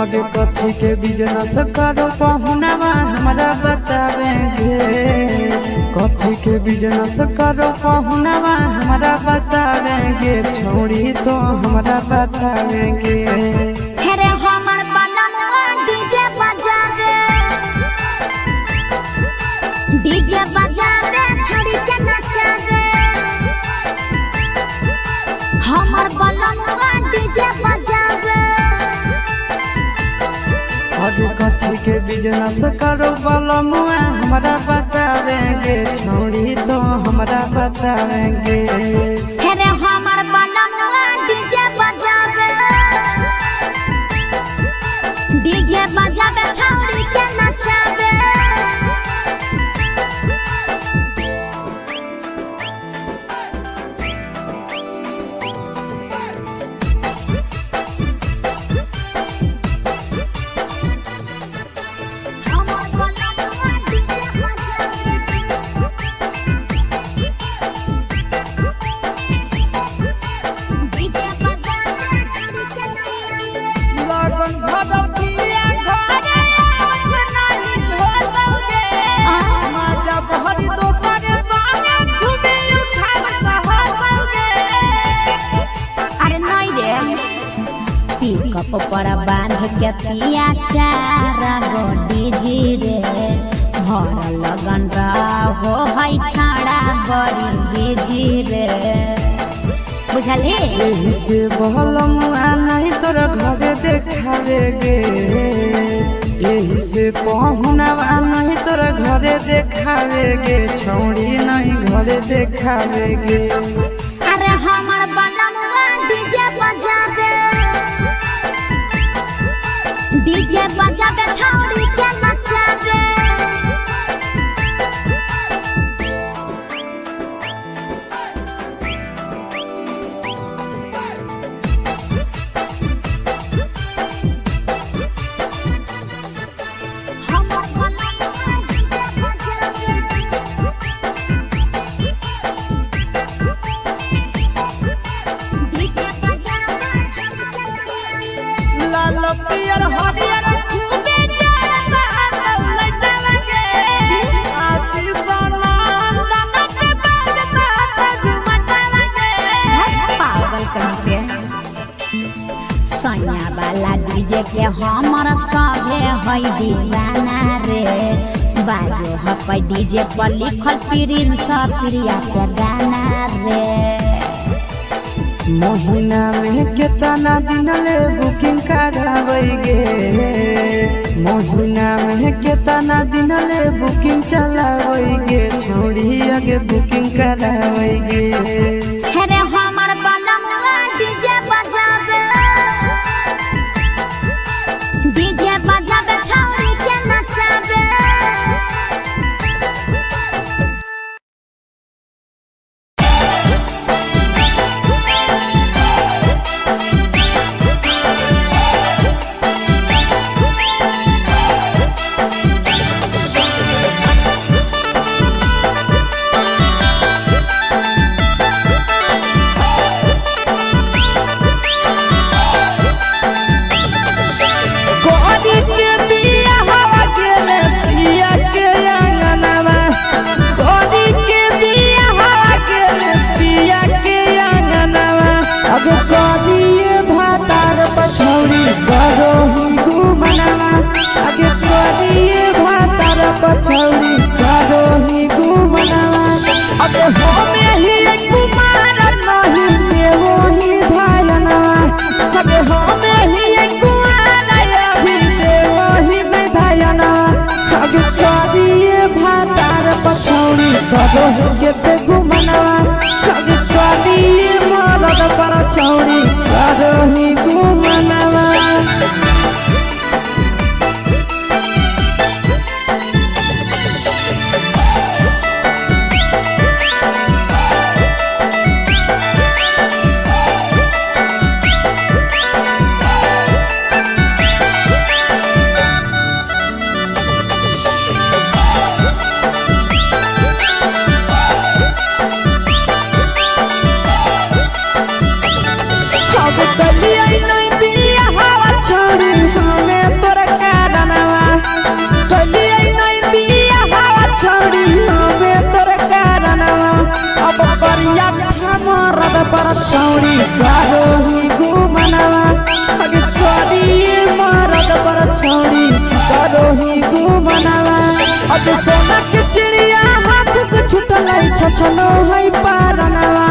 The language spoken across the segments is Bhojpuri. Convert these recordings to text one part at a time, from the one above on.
और कथी के बिजनेस करो पहुनवा हमरा बतावेंगे। कथी के बिजनेस करो पहुनवा हमरा बतावेंगे। छोड़ी तो हमरा बतावेंगे। डीजे बजावे छोड़ी के नचावे हमर बलमुआ डीजे बजावे। और कथी के बिजनेस करो बलमुआ हमरा बतावेंगे। छोड़ी तो हमरा बतावेंगे। हेरे हमर बलमुआ डीजे बजावे छोड़ी के नचावे। ऊपर बांध के पिया चारा गोडी जी रे भर लगन रहो है छाड़ा बड़ी बीजी रे बुझले। यही से बलमुआ नहीं तोरा घरे देखावेगे। यही से पहुनवा नहीं तोरा घरे देखावेगे। छोड़ी नहीं घरे देखावेगे। अरे हमर बलमुआ डीजे बजावे छोड़ी के नचावे। पियर हरियर खूबे चढ़ता लगे आशीष नंदन के बजता झुमटा लगे। पागल कहीं के सैया वाला डीजे के हमर सभे है दीवाना रे। बाजो हपै डीजे पर लिखल प्रिंस प्रिया के गाना रे। महीना में कितना दिन ले बुकिंग करावेगे। महीना में कितना दिन ले बुकिंग चलावेगे। छोड़ी आगे बुकिंग करावेगे। हेरे हमर बलमुआ डीजे बजावे छोड़ी के नचावे। छौड़ी करो ही घुमनवा अगे करिए मरद पर छौड़ी करो ही घुमनवा अगे सोना के चिड़िया हाथ से छूटल छछनो है पारनवा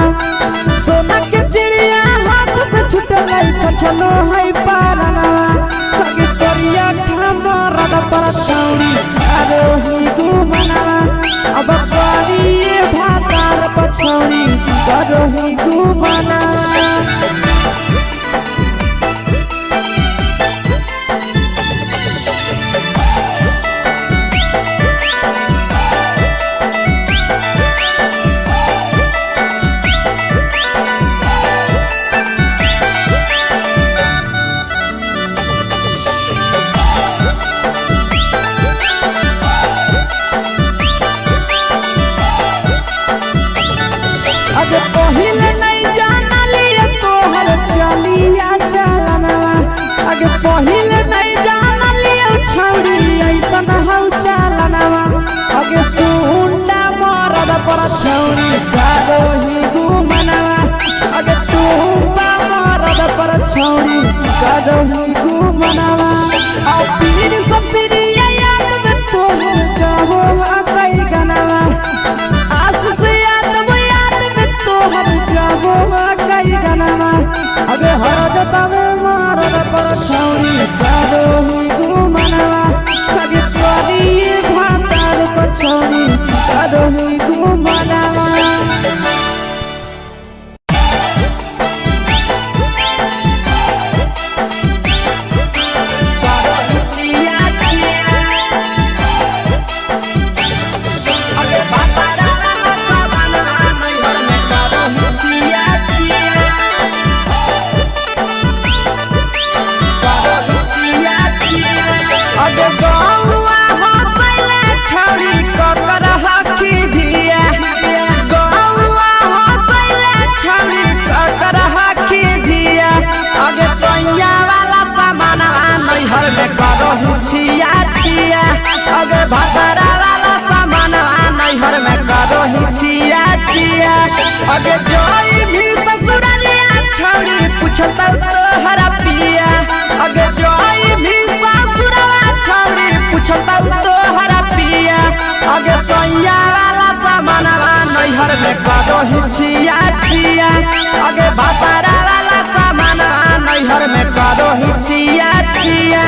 सोना के चिड़िया हाथ से छूटल छछनो है पारनवा अगे करिया मरद पर छौड़ी करो ही घुमनवा अब करिए भातार पर छौड़ी करो ही घुमनवा अगे पहिले नहीं जानलिए तोहर चलिया चलनवा अगे पहिले नहीं जानलिए छौड़ी ऐसन हौ चलनवा अगे सुंडा मरद पर छौड़ी करो ही घुमनवा अगे टूपा मरद पर छौड़ी करो ही घुमनवा आ पीर सब पीरिया याद में तोहर कहो कई गनवा आस से कई गनवा अगे हरजता में मरद पर छौड़ी करो ही घुमनवा अगे करिए भातार पर छौड़ी करो ही घुमनवा अगे भातारा वाला सामान नैहर में करो ही छिया छिया अगे जोई भी ससुरलिया छौड़ी पूछता तोहरा पिया अगे जोई भी ससुरवा छौड़ी पूछता तोहरा पिया अगे सैया वाला सामान नैहर में करो ही छिया छिया अगे भातारा वाला सामान नैहर में करो ही छिया छिया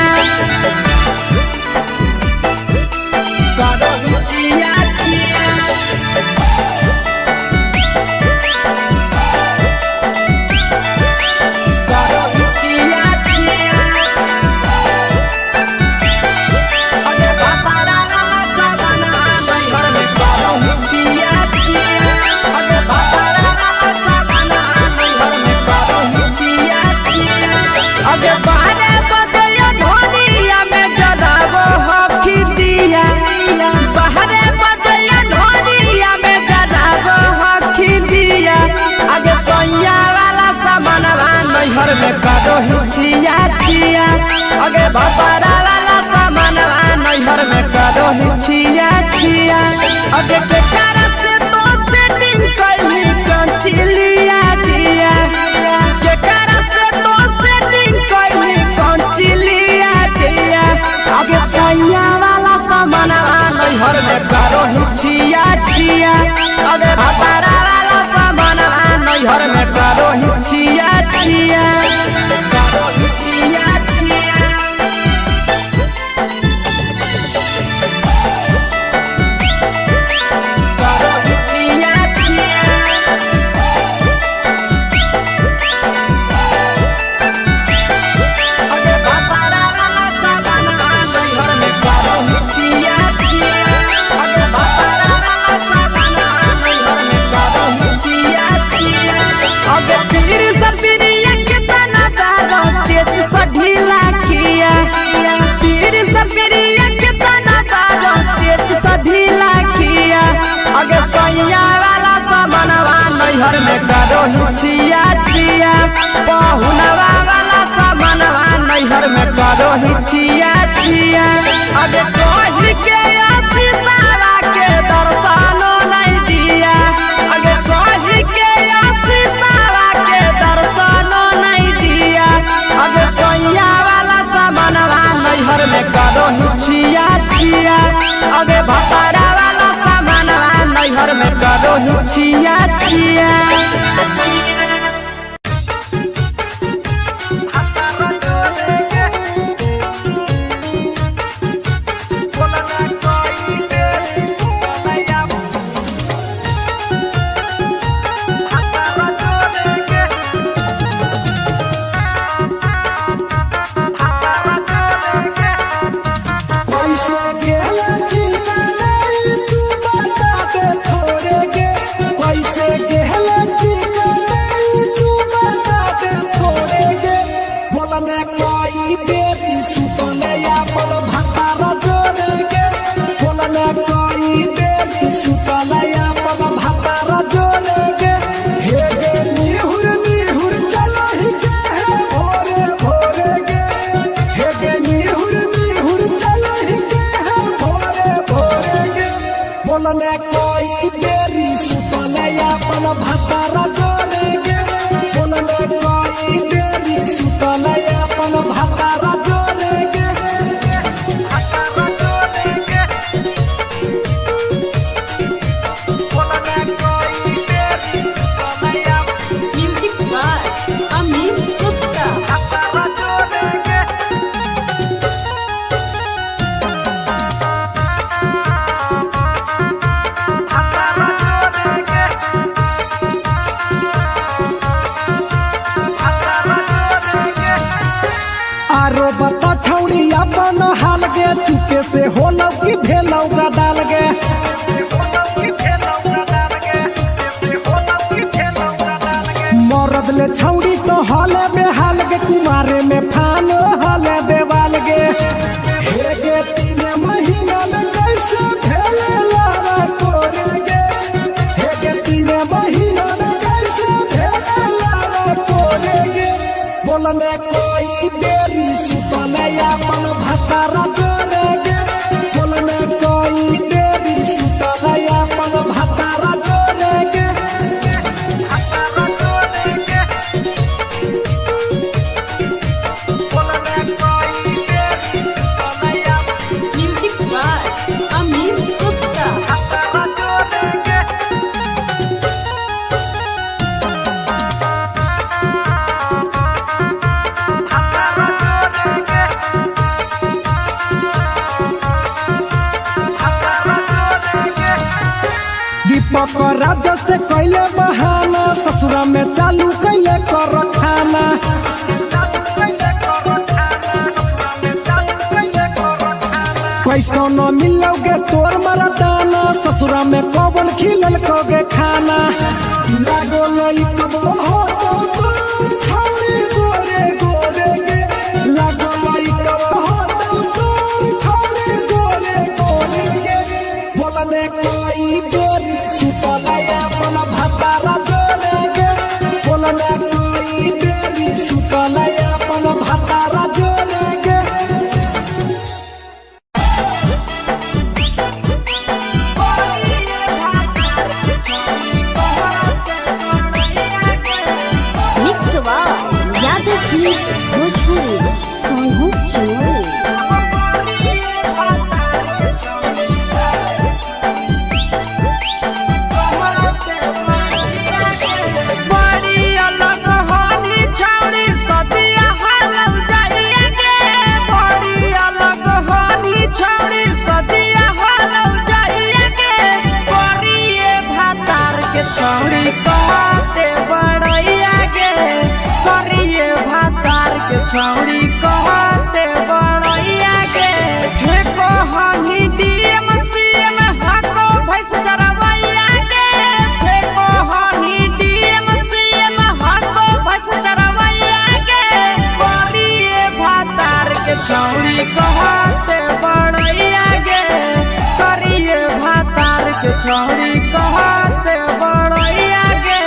में करो ही छिया छिया अगे भातारा वाला सामान नैहर में करो ही छिया छिया अगे बेकार से तो सेटिंग करनी कंचिलिया दिया बेकार से तो सेटिंग करनी कंचिलिया दिया अगे सैया वाला सामान नैहर में करो ही छिया छिया अगे भातारा वाला सामान नैहर में करो ही छिया छिया करो ही छिया छिया करो ही छिया छिया अगे भातारा वाला सामान नैहर में करो ही छिया छिया छिया छिया। चुके से होलौ की भेलौ डाल गे मरद ले छौड़ी तो हले बेहाल गे कुमारे में फान हले देवाल गे हे गे 3 महीना में कैसे भेले लारा कोरे गे हे गे 3 महीना में कैसे भेले लारा कोरे गे बोलने कोई देरी सुतने अपन भसारा राजा से कैले बहाना ससुरा में चालू कैले कर खाना कैसो न मिलोगे तोर मरदाना ससुरा में कौन खिलल कोगे खाना लागो लई कब हो तो छौरी गोरे गोरे गे लागो लई कब हो तो छौरी गोरे गोरे गे बोलने कोई गोरी सुतलाया अपन भतारा जोरे गे बोलने कोई देरी सुतलाया अपन भतारा जोरे गे छौड़ी कहते बड़ैया गे फेको हनी डीएम सीएम हाको भैंस चरवैया गे फेको हनी डीएम सीएम हाको भैंस चरवैया गे करिए भातार के छौड़ी कहते बड़ैया गे करिए भातार के छौड़ी कहते बड़ैया गे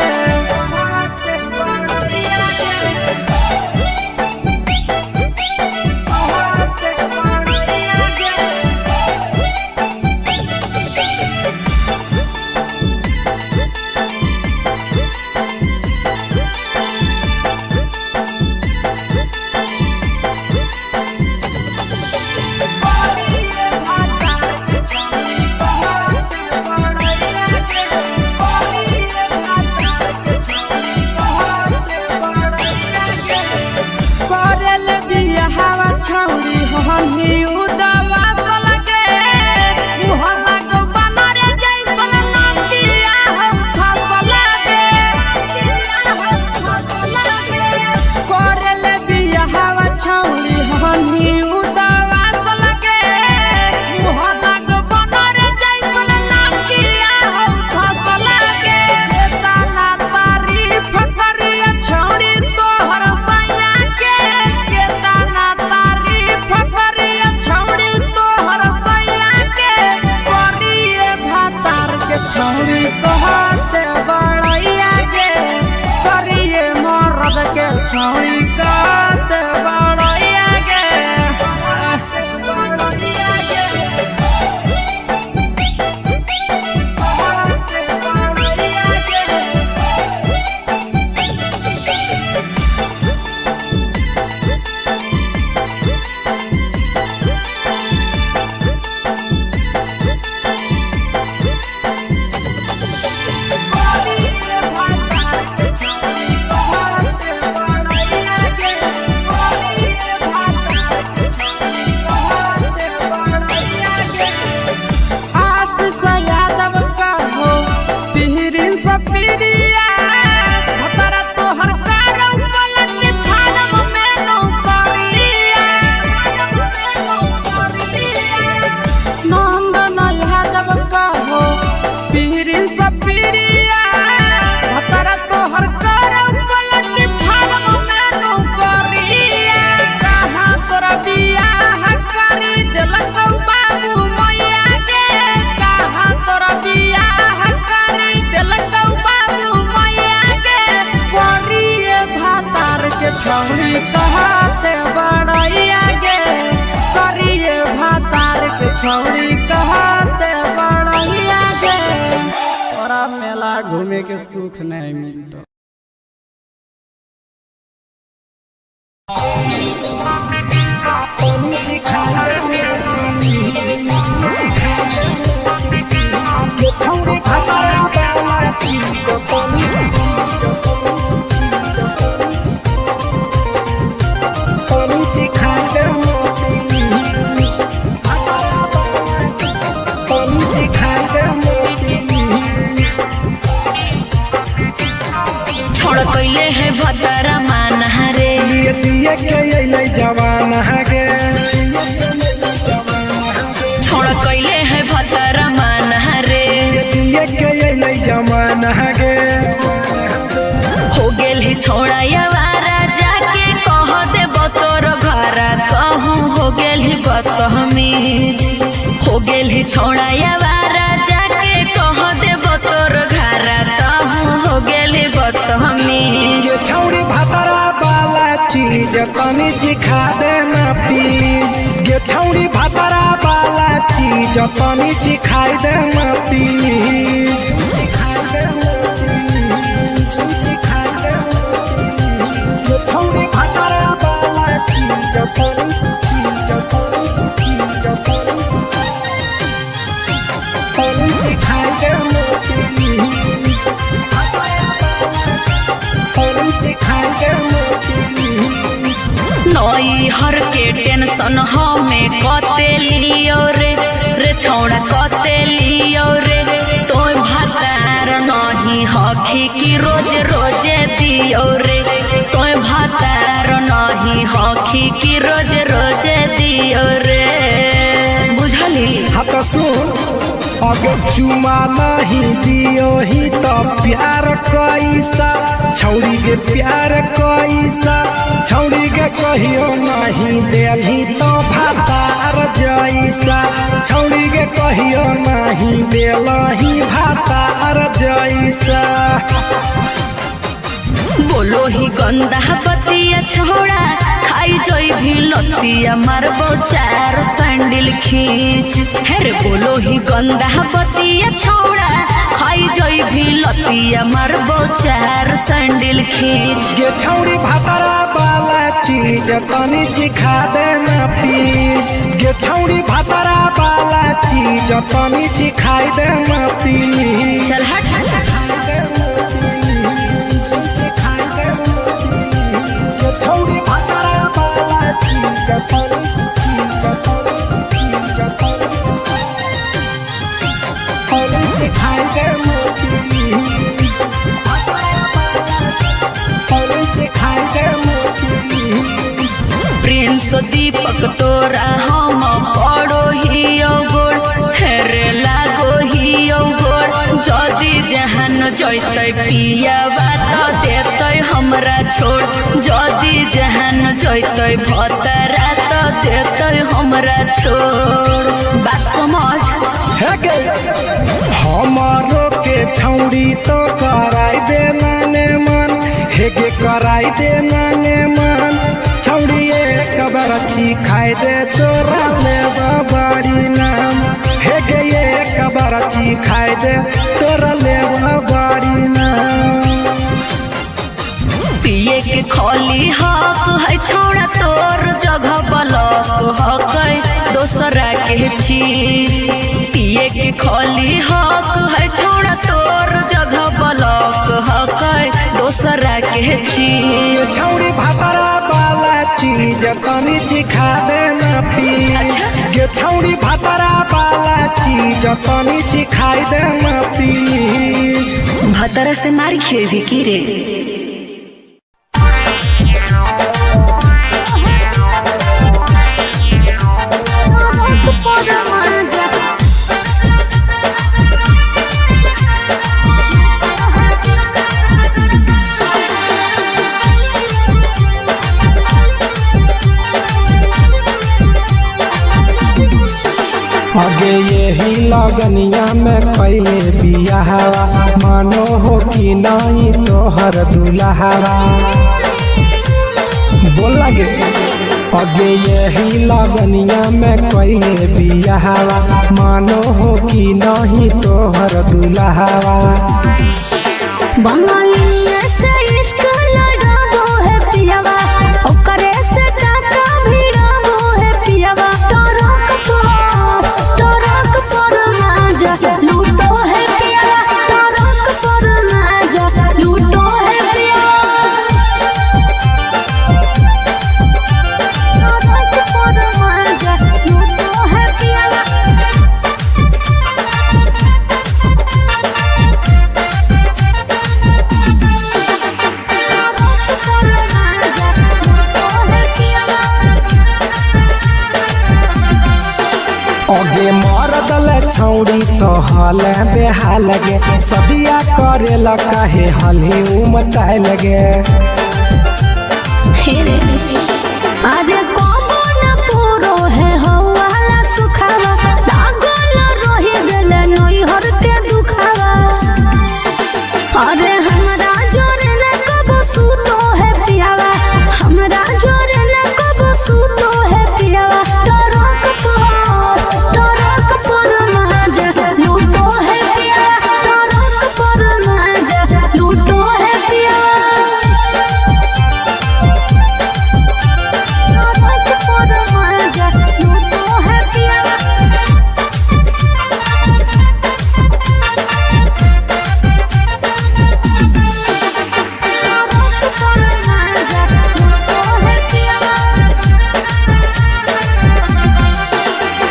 बड़ैया घूमे के सुख नहीं मिलता। छोड़ कैले है भतरा मान रे दिए के अइले जवान गे छोड़ कैले है भतरा मान रे दिए के अइले जवान गे हो गेल ही छोड़ा यावारा जाके कह दे बतोर घर कहूँ हो गेल ही बदतमीज हो गेल ही छोड़ा यावारा जाके कह दे बतोर घर कहूँ हो गेल ही बदतमीज ये छौरी भतरा वाला चीज तनी सिखा देना प्लीज ये छौरी भतरा वाला चीज तनी सिखाई देना प्लीज ये छौरी भतरा वाला चीज तनी सिखाई देना नई हर के टेंशन हमें कते लियो रे छौड़ा कते लियो रे तो भातार नहीं हखी की रोज रोजे दियो रे तो भातार नहीं हखी की रोज रोजे दियो रे बुझली। हाँ तो सुन अगर चुमा नहीं दियो ही तो प्यार कैसा छौरी के प्यार कैसा छौरी के कहियो नहीं देही तो भातार जैसा छौरी के कहियो नहीं देलही भातार जैसा। बोलो ही गंदा पतिया छोड़ा खाई जोई भी लतिया मारबो चार सैंडल खींच हेरे बोलो ही गंदा पतिया छोड़ा खाई जोई भी लतिया मारबो चार सैंडल खींच। ये छौरी भतरा वाला चीज तनी सिखा देना प्लीज ये छौरी भतरा वाला चीज तनी सिखाई देना प्लीज। चल हट छौरी भतरा वाला चीज सिखाई देना प्रिंस दीपक तोरा हम पड़ो ही गोड़ हेरे लागो ही गोड़ जदी जहान जैते पिया बात देते हमरा छोड़ जदी जहान जैते भतरा तो देते हमरा छोड़ बात समझ हमारो के छौरी तो कराई देना ने मन हेगे कराई देना ने मन छौरी एक बरछी खाई दे तोरा ले बड़ी नाम हेगे एक बरछी खाई दे तोरा ले बड़ी नाम। पिए के खोली हक है छोड़ा तोर जगह बलक हक दोसरा के चीज पिए के खोली हक है छोड़ा तोर जगह बलक हक दोसरा के चीज। छौरी भतरा वाला चीज तनी सिखा देना प्लीज ये छौरी भतरा वाला चीज तनी सिखाई देना प्लीज। भतरा से मारी खेवी की रे आगे यही लगनिया में पहले बियाहवा मानो हो कि नहीं तोहर दुल्हावा बोल लगे आगे यही लगनिया में पहले बियाहवा मानो हो कि नहीं तोहर दुल्हावा बंगाली से इश्क लड़ाबो है पियावा ओकरे से काका भिड़ाबो है पियावा टरक पर माजा लूटो है पियावा टरक पर माजा लूटो है पियावा टरक पर माजा लूटो है पियावा अगे मरदल छौड़ी तो हल बेहाल गे सदिया करेला काहे हली उमताए लगे अरे कबो न पूरो है हवाला सुखावा लागल रही गेले नैहर के दुखावा अरे हमरा जोरे न कबो सूतो है पियावा हमरा जोरे न कबो सूतो है पियावा टरक पर माजा लूटो है पियावा टरक पर माजा लूटो है पियावा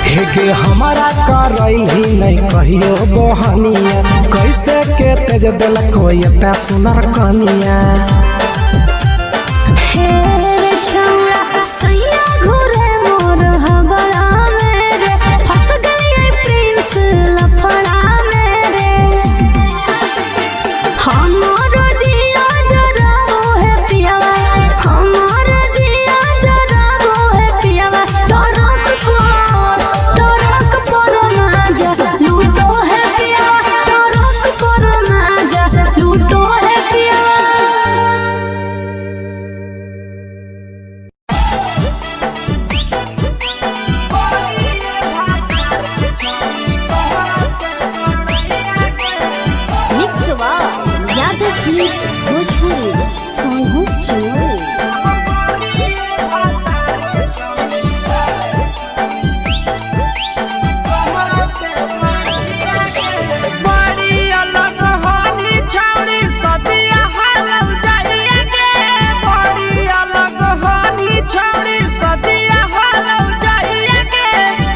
हेगे हमारा करैली नहीं कहियो बहनिया कैसे के तेज दिल कोई एता सुनर कनिया हे रे छौड़ा सैया घुरे मोर हबड़ा मेरे फंस गई प्रिंस लफड़ा मेरे हमर जिया जराबो है पियावा हमर जिया जराबो है पियावा टरक पर माजा लूटो है पियावा टरक पर माजा लूटो है पियावा मिक्सवा यादव फिल्म्स भोजपुरी सोनू चोरी बड़ी अलग हानी छौड़ी सदिया हालम जाइए गे बड़ी अलग हानी छौड़ी सदिया हालम जाइए गे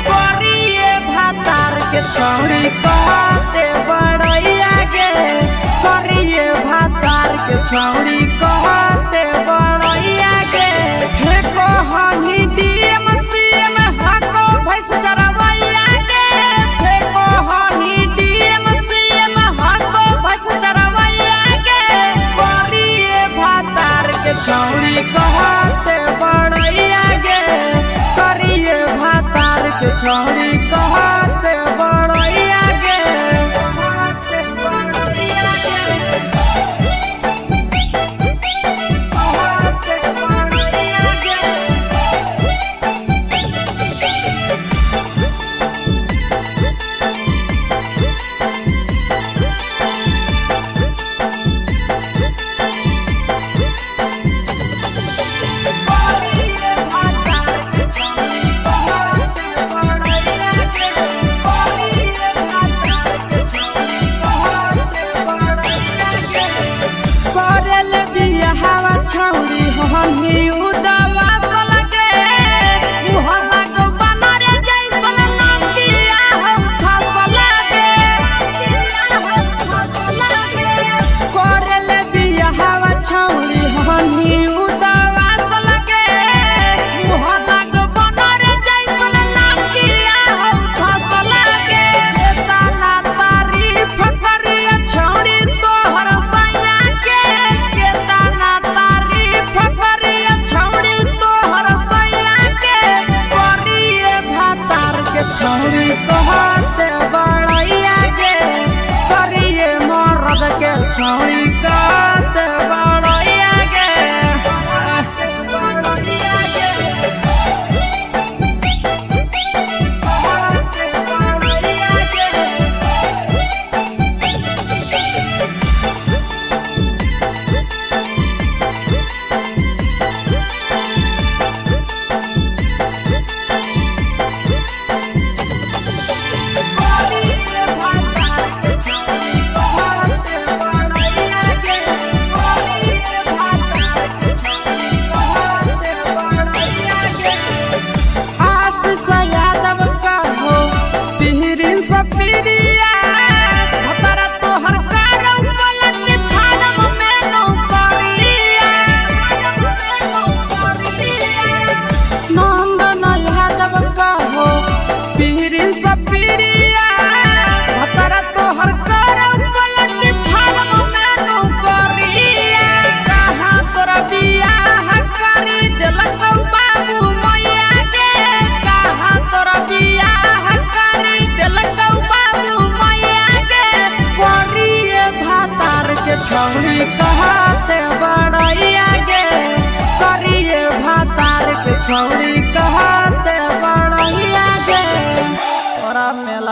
करिए भातार के छौड़ी कहते बड़ैया गे करिए भातार के छौड़ी कहते बड़ैया गे हे कहनी डीएम सीएम हाको भैंस चरवैया गे हे कहनी डीएम सीएम हाको भैंस चरवैया गे करिए भातार के छौड़ी कहते बड़ैया गे करिए भातार के छौड़ी कहते बड़ैया गे कहते बड़ैया गे कहते बड़ैया गे करिए भातार के छौड़ी कहते बड़ैया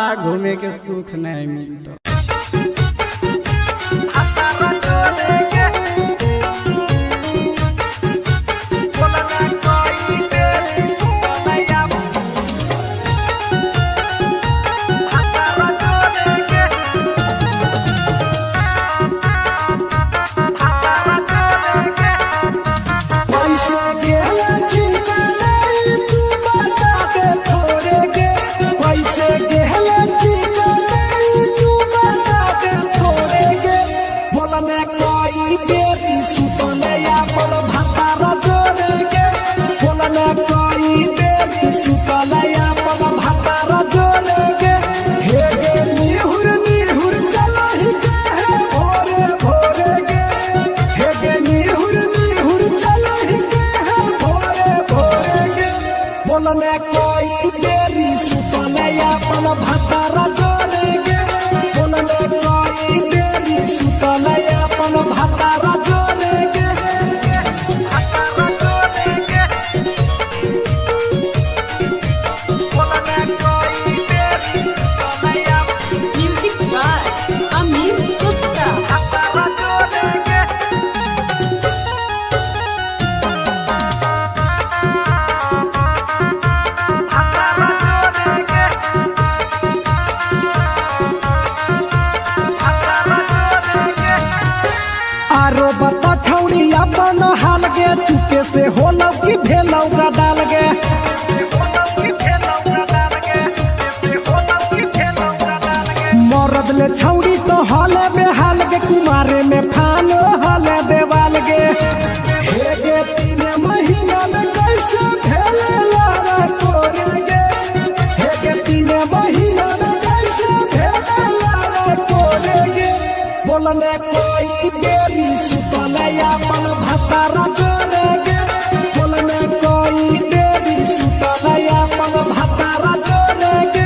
बा घूमे के सुख नहीं मिलता। अपन हाल गे चुपे से होलौ की भेलौ डाल गे मरद ले छौड़ी तो हले बेहाल गे कुमारे में फान हले देवाल गे हे गे 3 महीना में कैसे भेले लारा कोरे गे हे गे 3 महीना में कैसे भेले लारा कोरे गे बोलने कोई बेरी सुतले अपन भतारा जोरे गे बोलने कोई बेरी सुतले अपन भतारा जोरे गे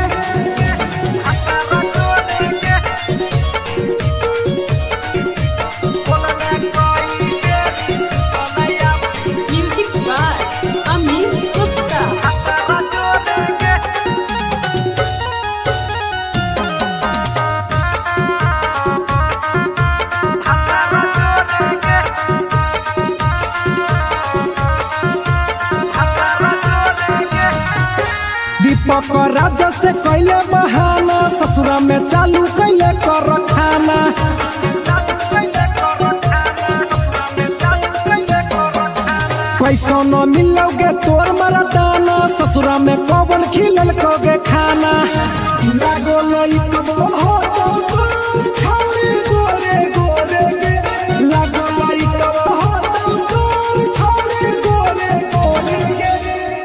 दीपक राजा से कैले बहाना ससुरा में चालू कैले कर खाना कैसो न मिलोगे तोर मरदाना ससुरा में कौन खिलल कोगे खाना लागो लई कब हो तो छौरी गोरे गोरे गे लागो लई कब हो तो छौरी गोरे गोरे गे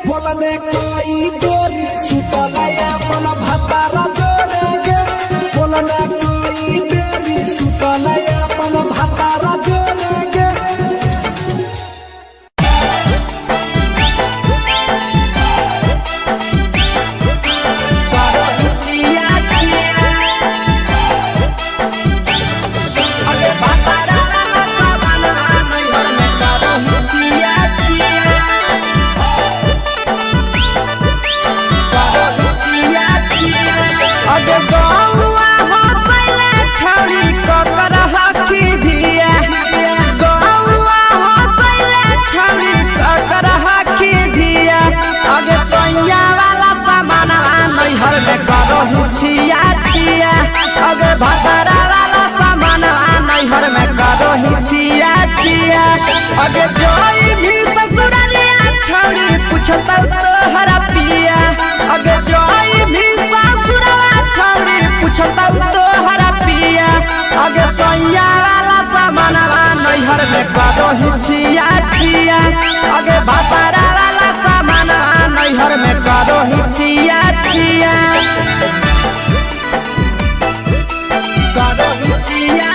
बोलने कोई गोरी सुतलया अपन भतारा जोरे गे बोलने कोई बेरी सुतलया अपन भतारा जोरे गे छिया छिया अगे भतारा वाला सामान नैहर में करो ही छिया छिया अगे जोई भी ससुरालिया छोड़ी पूछता तोहरा पिया अगे जोई भी ससुरवा छोड़ी पूछता तोहरा पिया अगे सैया वाला सामान नैहर में करो ही छिया छिया अगे भतारा वाला सामान नैहर में करो ही छिया छिया छिया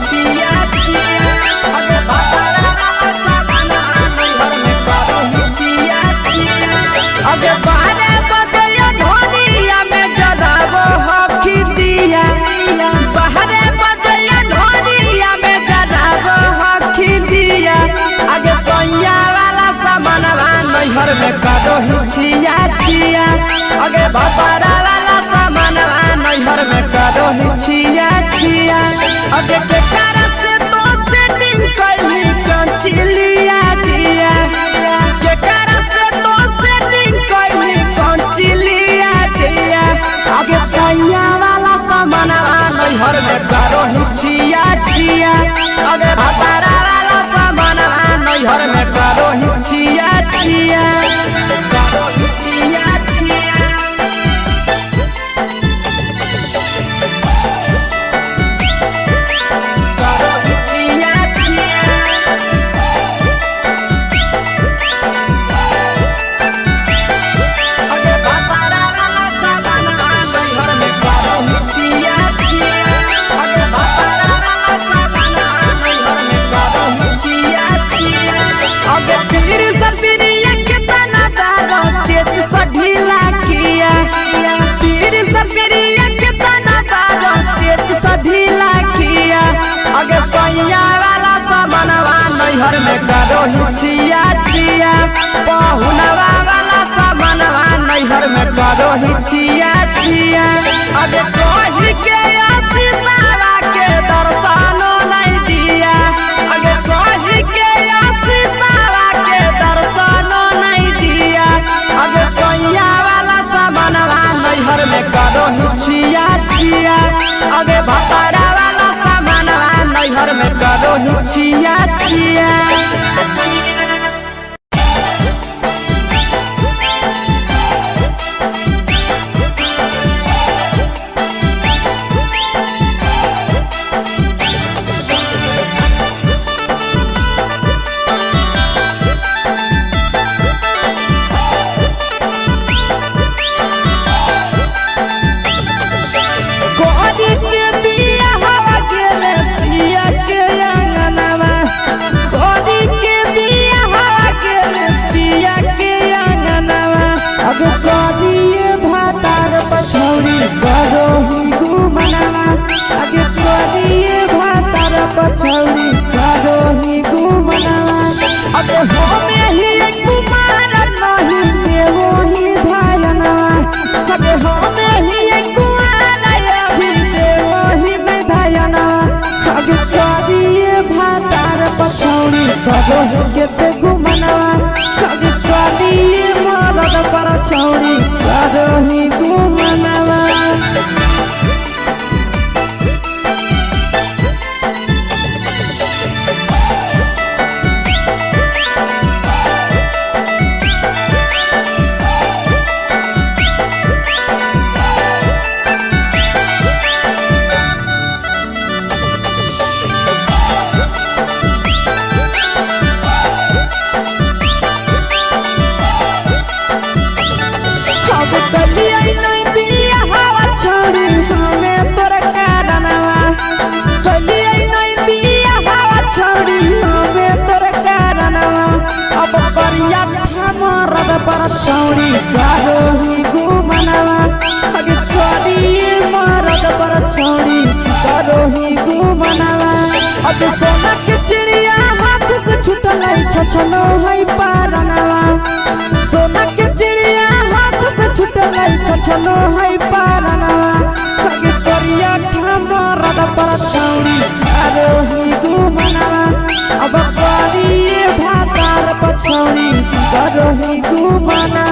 छिया छिया करो छिया छिया अगे भतारा वाला सामानवा नैहर में करो छिया छिया अगे के कारण से तो सेटिंग कैली कंचिलिया दिया के कारण से तो सेटिंग कैली कंचिलिया दिया अगे सैया वाला सामानवा नैहर में करो छिया छिया अगे भतारा वाला सामानवा नैहर में करो छिया छिया करो छिया छिया नैहर में करो छिया छिया पहुनवा वाला सामानवा नैहर में करो छिया छिया अगे कही के आशीषवा के दर्शनो नहीं दिया अगे कही के आशीषवा के दर्शनो नहीं दिया अगे सैया वाला सामानवा नैहर में करो छिया छिया अगे भतारा वाला सामानवा नैहर में करो छिया छिया पछौड़ी करो ही घूमना अब हमें ही कुमार नहीं देवो ही धायना अब हमें ही कुमार अभी देवो ही धायना अब करिए भातार पछौड़ी करो केते घूमना अब करिए मरद पर छौड़ी करो ही घूमना छौड़ी करो ही घूमना अगे करिए मरद पर छौड़ी करो ही घूमना अब सोना के चिड़िया हाथ से छूटल छछनो है पारना सोना के चिड़िया हाथ से छूटल छछनो है पारना अगे करिया मरद पर छौड़ी करो ही घूमना अब करिए भातार पर छौड़ी करो ही घूमना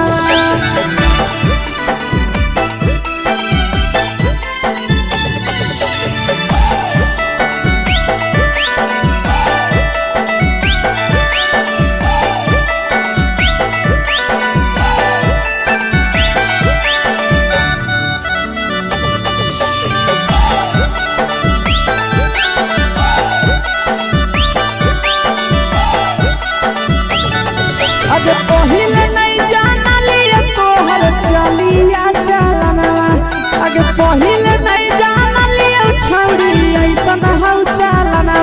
पहिले नहीं जानलिए तोहर चलिया चलना अगे पहिले नहीं जानलिए छौड़ी ऐसन हौ चलना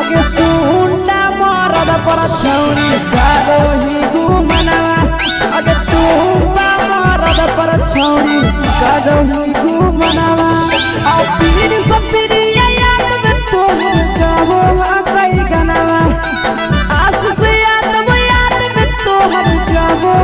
अगे सुंडा मरद पर छौड़ी करो ही घूमना अगे टूपा मरद पर छौड़ी करो ही घूमना और पीर सब पीरिया याद में तोहर कहो कई गनवा आस से याद में तोहर कहो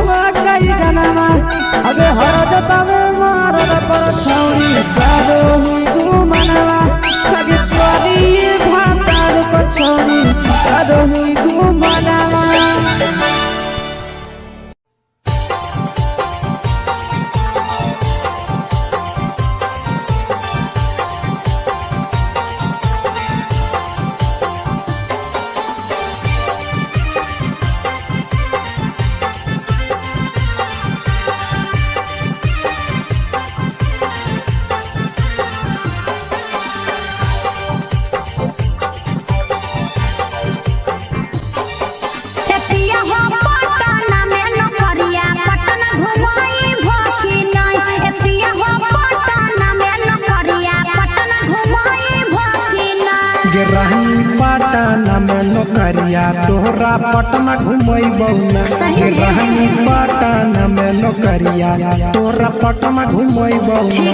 नौकरिया तोहरा पटना घुमैबौ ना रहनी पटना में नौकरिया तोहरा पटना घुमैबौ ना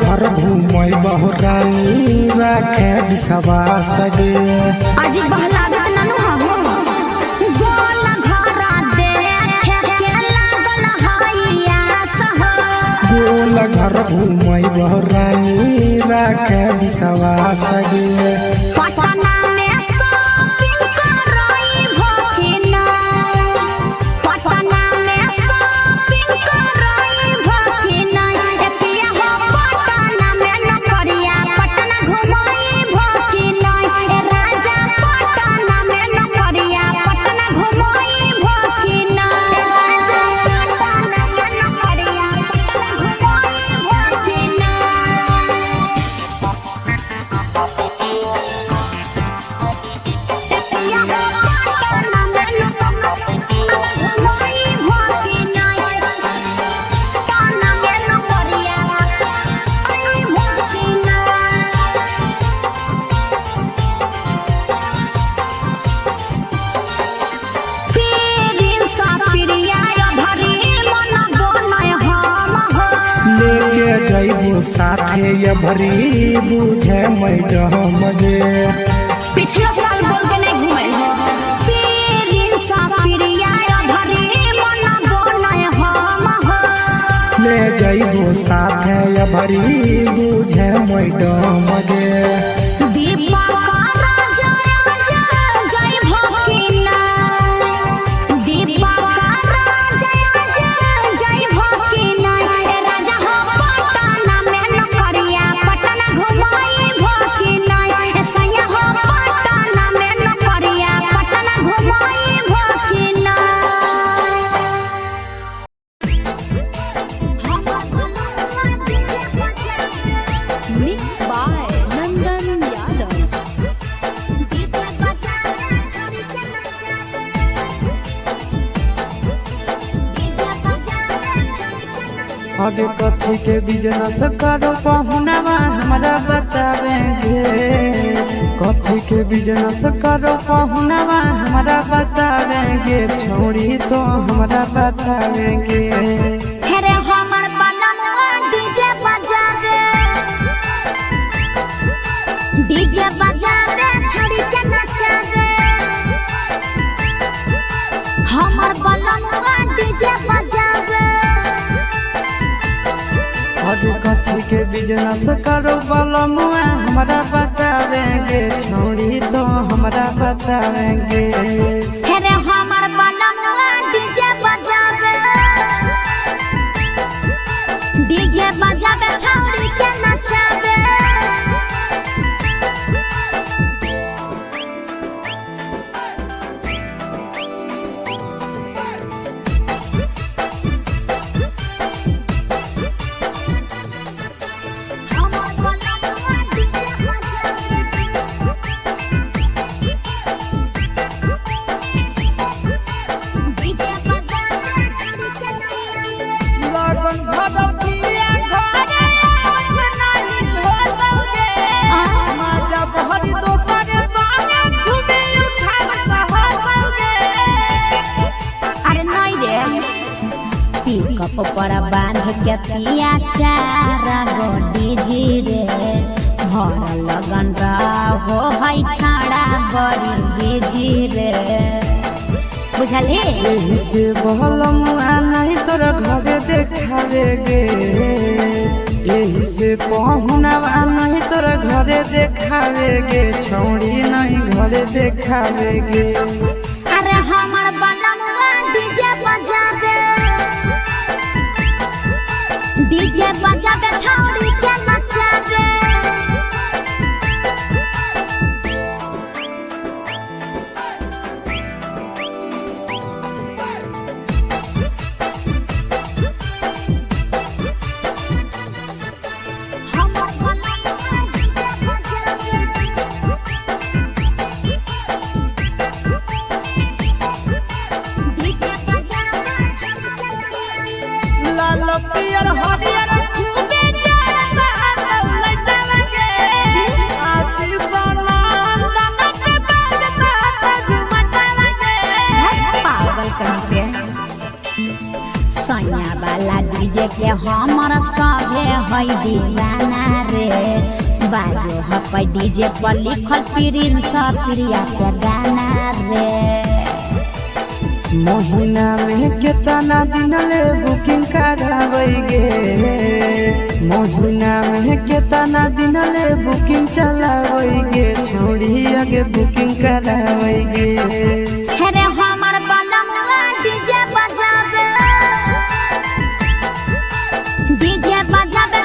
घर घूमै बहुरानी राखे विश्वास गे आज बहलागत ननु हो गोल घरा देखे के लागल हैया सह गोल घर घूमै बहुरानी राखे विश्वास गे पटना में शॉपिंग करई भकिना पटना में शॉपिंग करई भकिना एतिया हो पटना में नौकरिया पटना घुमई भकिना ए राजा पटना में नौकरिया पटना घुमई भकिना राजा पटना में नौकरिया पटना घुमई भकिना लेके जइबो साथे ये भरी बुझे मैडम गे पिछला साल बोल के नहीं घुमल हो पीरिन सा पिरिया भरी मन बोलय हम हो ले जइबो साथे ये भरी बुझे मैडम गे दीपा का राजा जय भकिना दीपा का राजा जय भकिना ए राजा हो पटना में नौकरिया पटना घुमई भकिना ए सैया हो पटना में नौकरिया पटना घुमई भकिना मिक्स बाय नंदन यादव। आगे कथी के बिजनेस करो पहुनवा हमरा बतावेंगे कथी के बिजनेस करो पहुनवा हमरा बतावेंगे छोड़ी तो हमरा बतावेंगे हेरे हमर बलनुआ डीजे बजावे छड़ी के नचावे हमर बलनुआ डीजे बजावे आगे कथी के बिजनेस करो बलमुआ हमरा बतावेंगे छोड़ी तो हमरा बतावेंगे हेरे हमर बलनुआ डीजे बजावे छड़ी के नचावे लगन भदौतिया घरे नहीं होतौगे माजा बहरी दोसरे संगे घूमे उठाव होतौगे अरे नहीं रे पिकअप पर बांध के पिया चार गोडी जी रे भर लगन रहो है छाड़ा बड़ी बेजी रे बुझली यही से बहलमुआ नहीं तोरा घरे देखावेगे यही से पहुनवा नहीं तोरा घरे देखावेगे छौड़ी नहीं घरे देखावेगे अरे हमर बलनुआ डीजे बजावे छौड़ी के नचावे पागल कहीं पे सैया वाला डीजे के हमर सभे है दीवाना रे बाजो हपै डीजे पर लिखल प्रिंस प्रिया के गाना रे महीना में कितना दिन ले बुकिंग करावेगे महीना में कितना दिन ले बुकिंग चलावेगे छोड़ी आगे बुकिंग करावेगे अरे हमर बलमुआ डीजे बजावे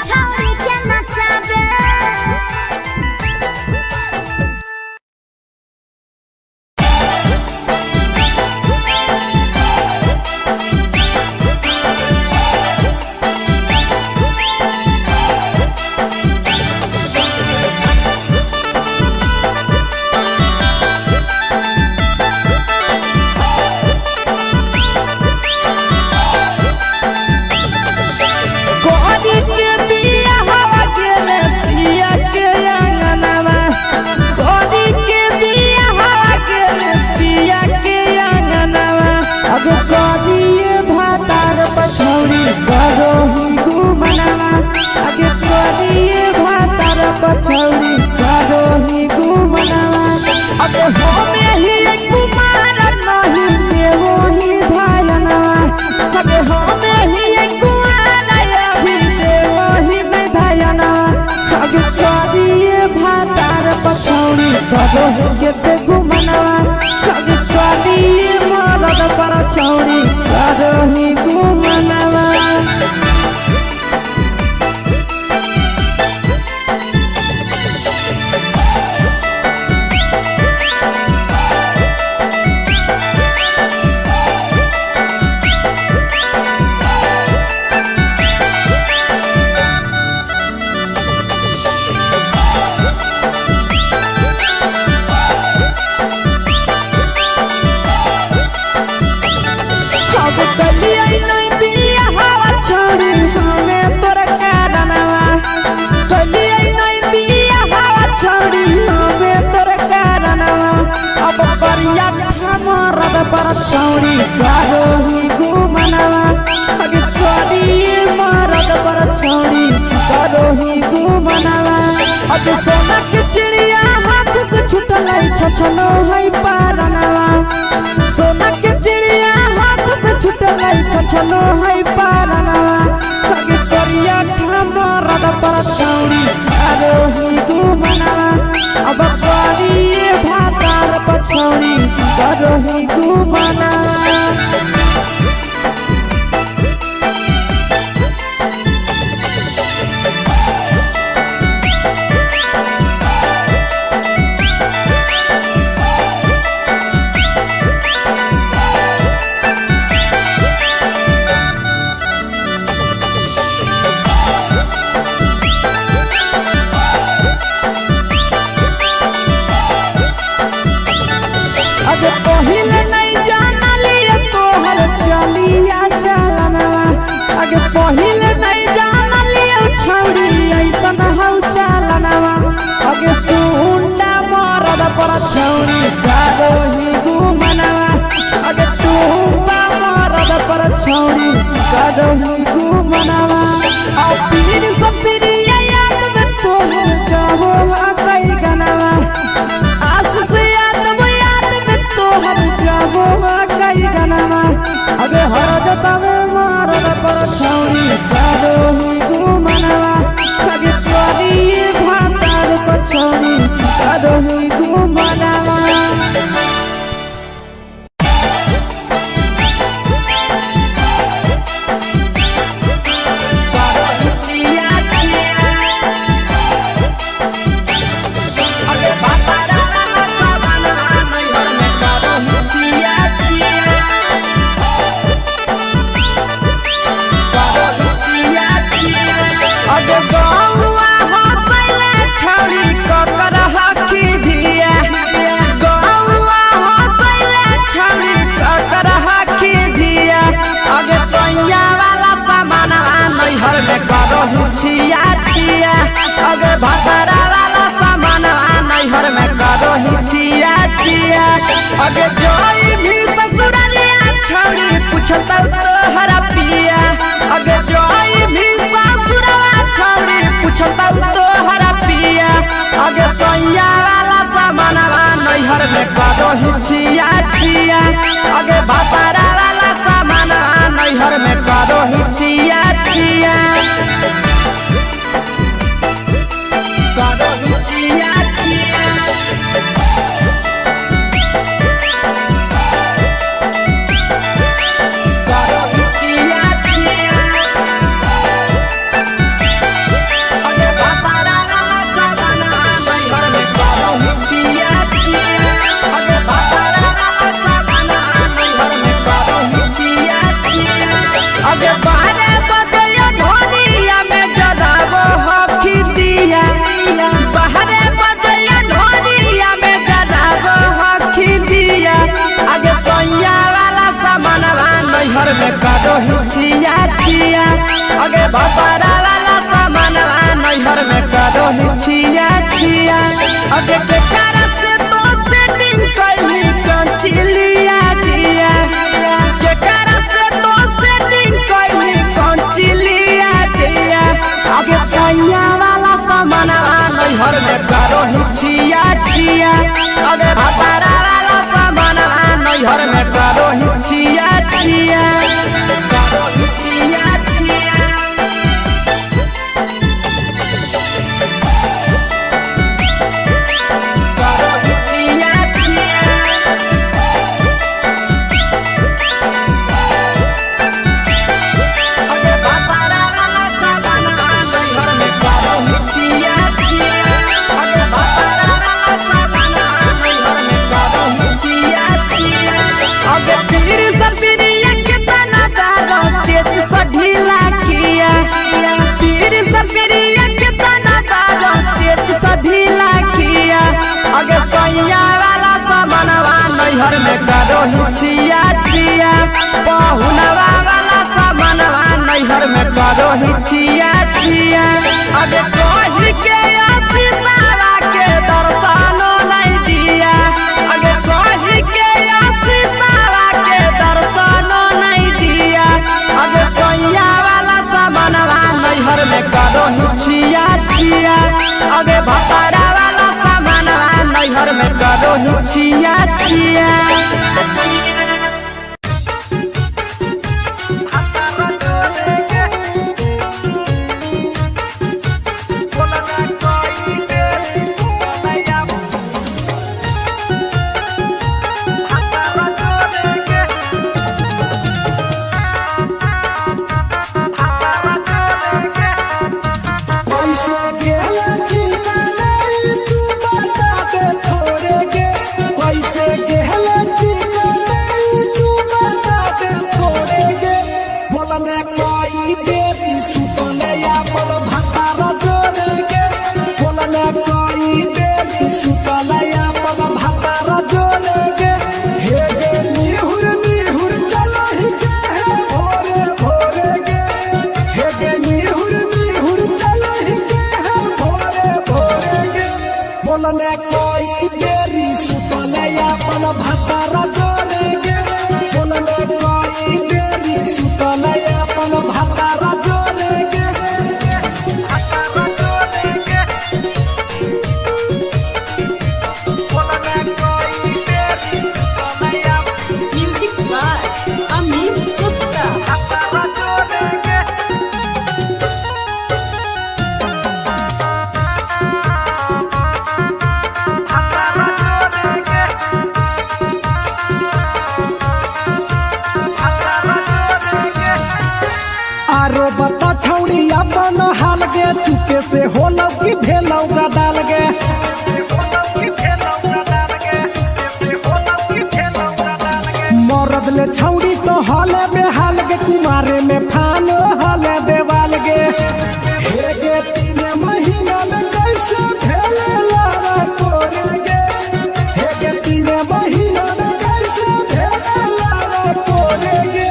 छौरी के नचावे पछौड़ी करो ही घुमनावा अब हमें ही कुमार नहीं देवो ही धायनावा अब हमें ही कुमार अभी देवो ही में धायनावा अब करिए भातार पछौड़ी करो ही के घुमनावा अब करिए मरद पछौड़ी करो ही घुमनावा छौड़ी करो ही घुमनावा अगे करिए मरद पर छौड़ी करो ही घुमनावा अगे सोना के चिड़िया हाथ से छूटल छछनो है पारनावा सोना के चिड़िया हाथ से छूटल छछनो है पारनावा अगे करिया मरद पर छौड़ी करो ही घुमनावा अब करिए भातार पछौड़ी करो ही घुमनावा पहिले नहीं जाना लिया तोहर चलिया चलनवा अगे पहिले नहीं जाना लिया छौड़ी ऐसन हौ चलनवा अगे सुंडा मरद पर छौड़ी करो ही घुमनवा अगे टूपा मरद पर छौड़ी करो ही घुमनवा आ पीर सब पीरिया याद में तोहर जाबो कई गनवा आस से तोहर जाबो कई गनवा अगे हर जतवे मरद पर छौड़ी करो ही घुमनवा अगे करिए भातार पछौड़ी करो ही घुमनवा छिया छिया अगे भतरा वाला सामान नैहर में करो ही छिया छिया अगे जोई भी ससुरालिया नैहर में करो छिया छिया अगे भतारा वाला सामानवा नैहर में करो छिया छिया अगे बेकार से तो सेटिंग कैली कंचिलिया दिया बेकार से तो सेटिंग कैली कंचिलिया दिया अगे सैया वाला सामानवा नैहर में करो छिया छिया अगे भतारा वाला सामानवा नैहर में करो छिया छिया करो छिया छिया नैहर में करो छिया छिया पहुनवा वाला सामानवा नैहर में करो छिया छिया अगे कही के आशीषवा के दर्शनो नहीं दिया अगे कही के आशीषवा के दर्शनो नहीं दिया अगे सैया वाला सामानवा नैहर में करो छिया छिया अगे भतारा वाला सामानवा नैहर में करो छिया छिया चुपे से होलौ की भेलौ डाल गे मरद ले छौड़ी तो हले बेहाल गे कुमारे में फान हले देवाल गे हे गे 3 महीना में कैसे भेले लारा कोरे गे हे गे 3 महीना में कैसे भेले लारा कोरे गे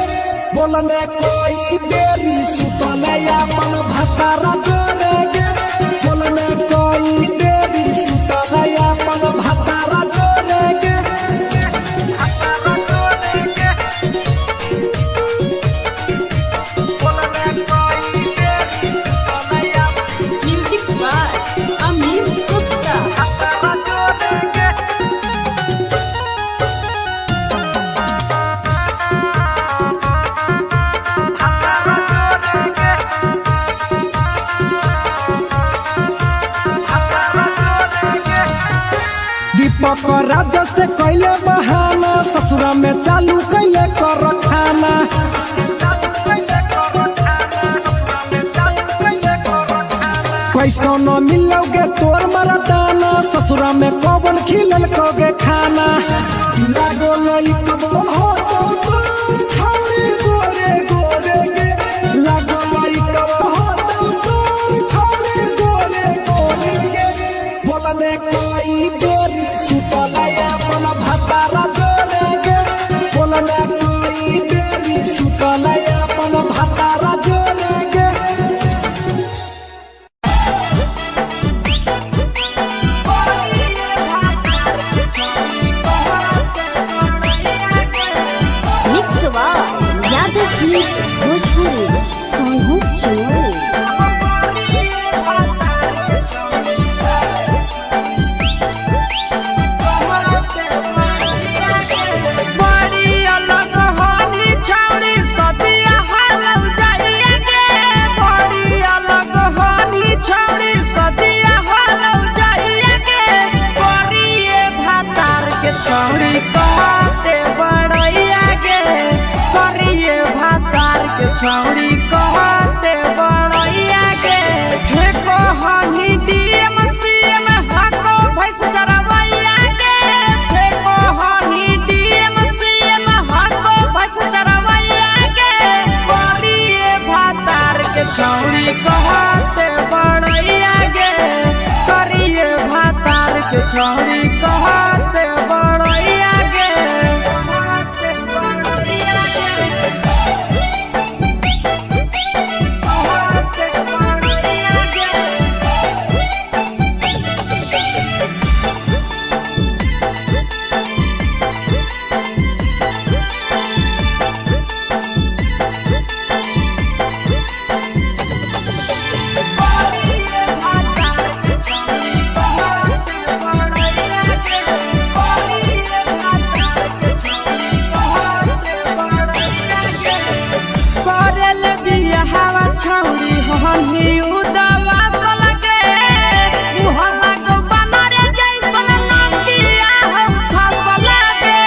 बोलने कोई बेरी सुतले अपन भतारा राजा से कैले बहाना ससुरा में चालू कैले कर खाना कैसो न मिलोगे तोर मरदाना ससुरा में कौन खिलल कोगे खाना लागो लई कब हो तो छौरी गोरे गोरे गे लागो लई कब हो तो छौरी गोरे गोरे गे बोलने कोई बेरी सुतलया मन भतारा जोरे गे बोलने कोई बेरी सुत नदिया हरौ जइया के करिए भातार के छौड़ी कहते बड़ैया के करिए भातार के छौड़ी कहते बड़ैया के हे कहनी डीएम सीएम हको भैंस चरवैया के हे कहनी डीएम सीएम हको भैंस चरवैया के करिए भातार के छौड़ी कहते बड़ैया के करिए भातार के छौड़ी कहते बड़ैया के कहते बड़ैया के करल बियाहवा छौड़ी हनी उदवा सलगे मुहल्ला को बनरे जैसन नंदिया हम फसलगे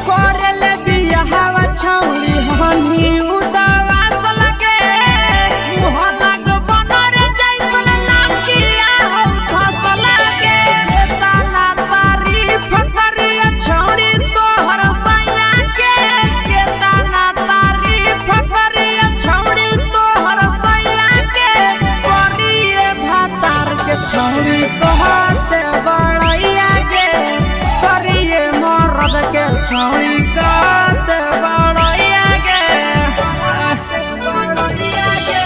करल बियाहवा छौड़ी हनी उदवा सलगे मुहल्ला को बनरे जैसन नंदिया हम फसलगे बेताना तारीफ करिए छौड़ी तोहर सैया के केतना तारीफ करिए छौड़ी तोहर सैया के करिए भातार के छौड़ी कहते बड़ैया के करिए मर्द के छौड़ी कहते बड़ैया के कहते बड़ैया के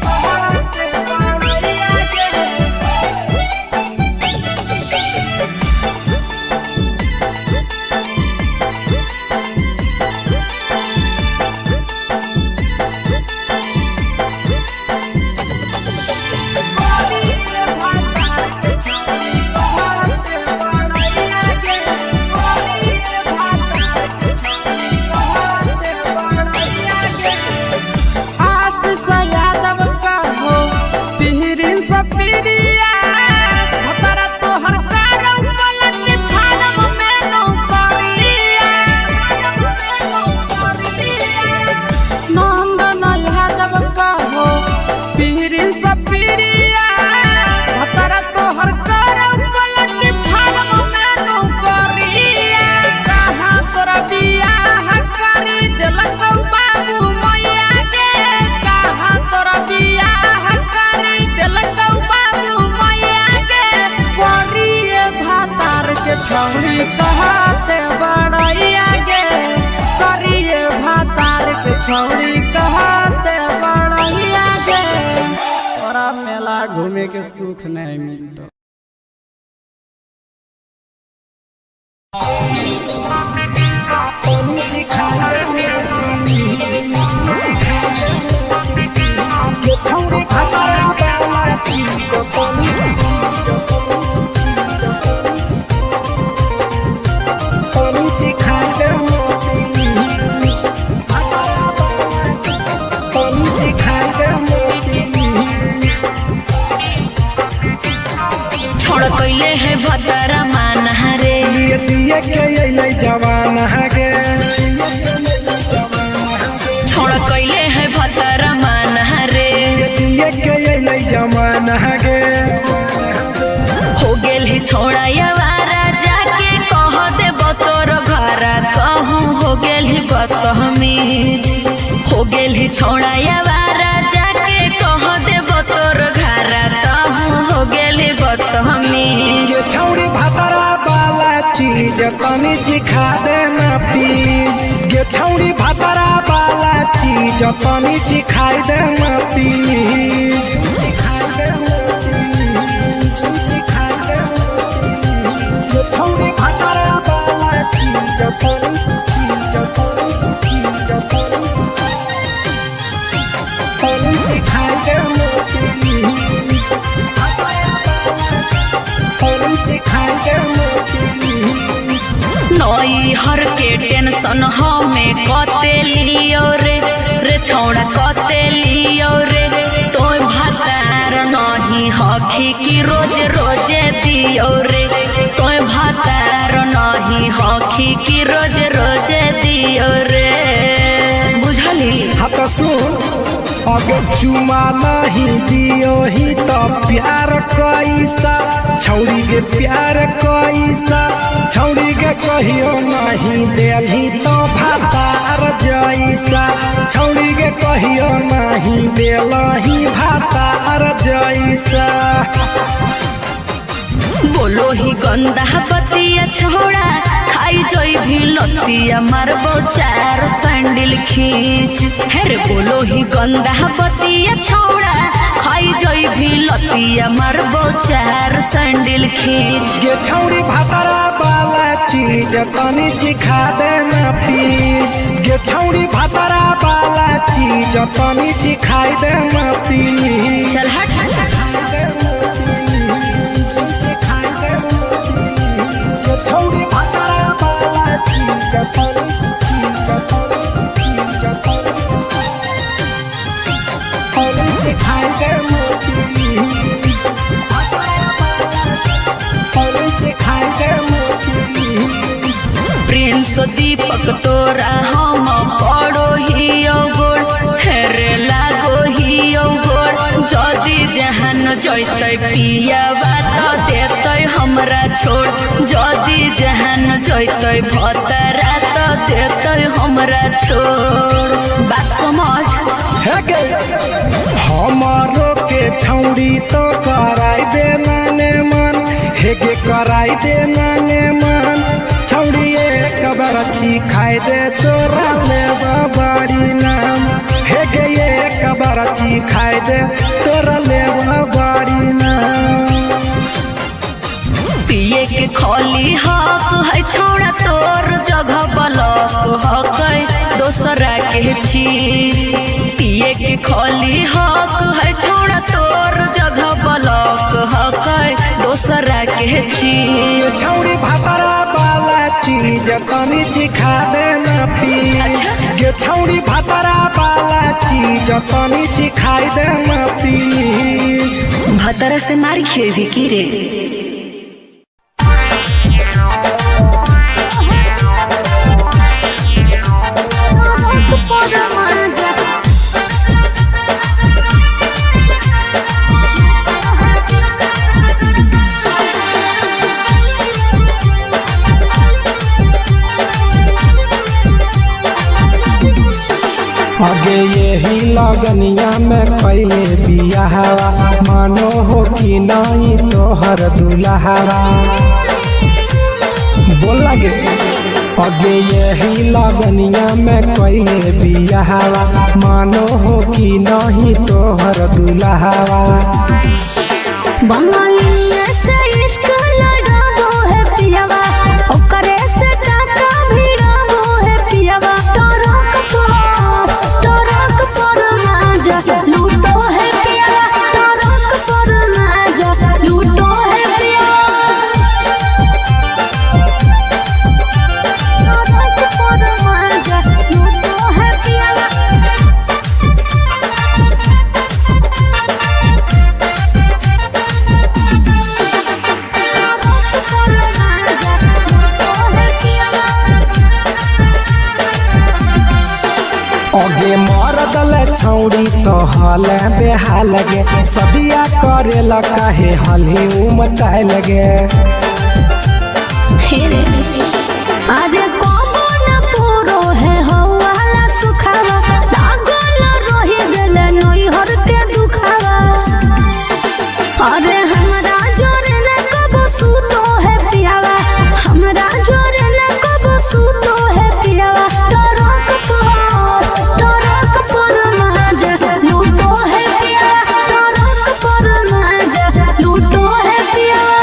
कहते बड़ैया के करिए भातार के छौड़ी कहते बड़ैया के करिए भातार के छौड़ी कहते बड़ैया के आशीष यादव कहो पिहरी सपिरिया भतरा तोहर कारौ पलट फारम में नौकरिया नंदन यादव कहो पिहरी सपिरिया भतरा तोहर कारौ पलट फारम में नौकरिया कहाँ तोरा बियाह करी देलकौ बाबू मैया के कहाँ तोरा बियाह करी देलकौ बाबू मैया के करिए भातार के छौड़ी कहते बड़ैया के करिए भातार के छौड़ी कहते बड़ैया के तोरा मेला घूमे के सुख नहीं मिलता छोड़ कैले है भतरा माना रे दिए के अइलै जवान गे छोड़ कैले है भतरा माना रे दिए के अइलै जवान गे हो गेल ही छोड़ा यावारा जाके कह देब तोर घर कहूँ हो गेल ही बदतमीज हो गेल ही छोड़ा यावारा जाके कह देब तोर घर कहूँ हो गेल ही बदतमीज ये छौड़ी भतरा वाला चीज तनी सिखा देना प्लीज ये छौड़ी भतरा वाला चीज तनी सिखाई देना प्लीज सिखाई देना प्लीज सिखाई देना प्लीज ये छौड़ी भतरा वाला चीज तनी सिखाई देना प्लीज नई हर के टेंशन हमें कते लियो रे रे छौड़ा कते लियो रे तोय भातार नहीं हखी की रोज रोजे दियो रे तोय भातार नहीं हखी की रोज रोजे दियो रे बुझली। हाँ तो सुन अगे चुमा नहीं दियो ही तो प्यार कैसा छौड़ी के प्यार कैसा छौड़ी के कहियो नहीं देली तो भातार जैसा छौड़ी के कहियो नहीं देलही भातार जैसा। बोलो ही गंदा पतिया छौड़ा खाई जोई भी लतिया मारबो चार सैंडल खींच हेरे बोलो ही गंदा पतिया छौड़ा खाई जोई भी लतिया मारबो चार सैंडल खींच। ये छौड़ी भातारा वाला चीज तनी सिखा देना प्लीज ये छौड़ी भातारा वाला चीज तनी सिखाई देना प्लीज। चल हट छौड़ी भातारा वाला चीज तनी सिखाई देना प्लीज सिखाई देना प्लीज। प्रिंस दीपक तोरा हम पड़ो ही गोड़ हेरे लागो ही गोड़ जदी जहान जैतै पिया बात देतै हमरा छोड़ जदी जहान जैतै भतरा तो देतै हमरा छोड़ बात समझ। हमारो के छौड़ी तो कराई देना ने मन हेगे कराई देना ने मन छौड़ी एक बरछी खाई दे तोरा ले बड़ी नाम हेगे एक बरछी खाई दे तोरा ले बड़ी नाम। पिए के खोली हक है छौड़ा तोर जगह बलक हक दोसरा के चीज पिए के खोली हक है छौड़ा तोर जगह बलक हक दोसरा के चीज। छौड़ी भातारा वाला चीज तनी सिखा देना प्लीज ये छौड़ी भातारा वाला चीज तनी सिखाई देना प्लीज। भतरा से मारी खेबी की रे आगे यही लगनिया में पहले बियाहवा मानो हो कि नहीं तोहर दुल्हवा बोल लगे आगे यही लगनिया में पहले बियाहवा मानो हो कि नहीं तोहर दुल्हवा। बंगालिया से इश्क लड़ाबो है पियावा ओकरे से टाका भिड़ाबो है पियावा टरक पर माजा लूटो है पियावा टरक पर माजा लूटो है पियावा टरक पर माजा लूटो है पियावा। आगे मरदल छौड़ी तो हल बेहाल गे सदिया करे ला काहे हली उमताए लगे। अरे कबो न पूरो है हवाला सुखावा लागल रही गेले नैहर के दुखावा अरे हमरा जोरे न कबो सूतो है पियावा हमरा जोरे न कबो सूतो है पियावा टरक पर माजा लूटो है पियावा टरक पर माजा लूटो है पियावा।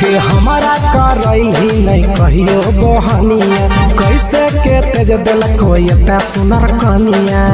आगे हमारा करैल ही नहीं कहियो बहनिया कैसे के तेज दिल कोई इतना सुनर कनिया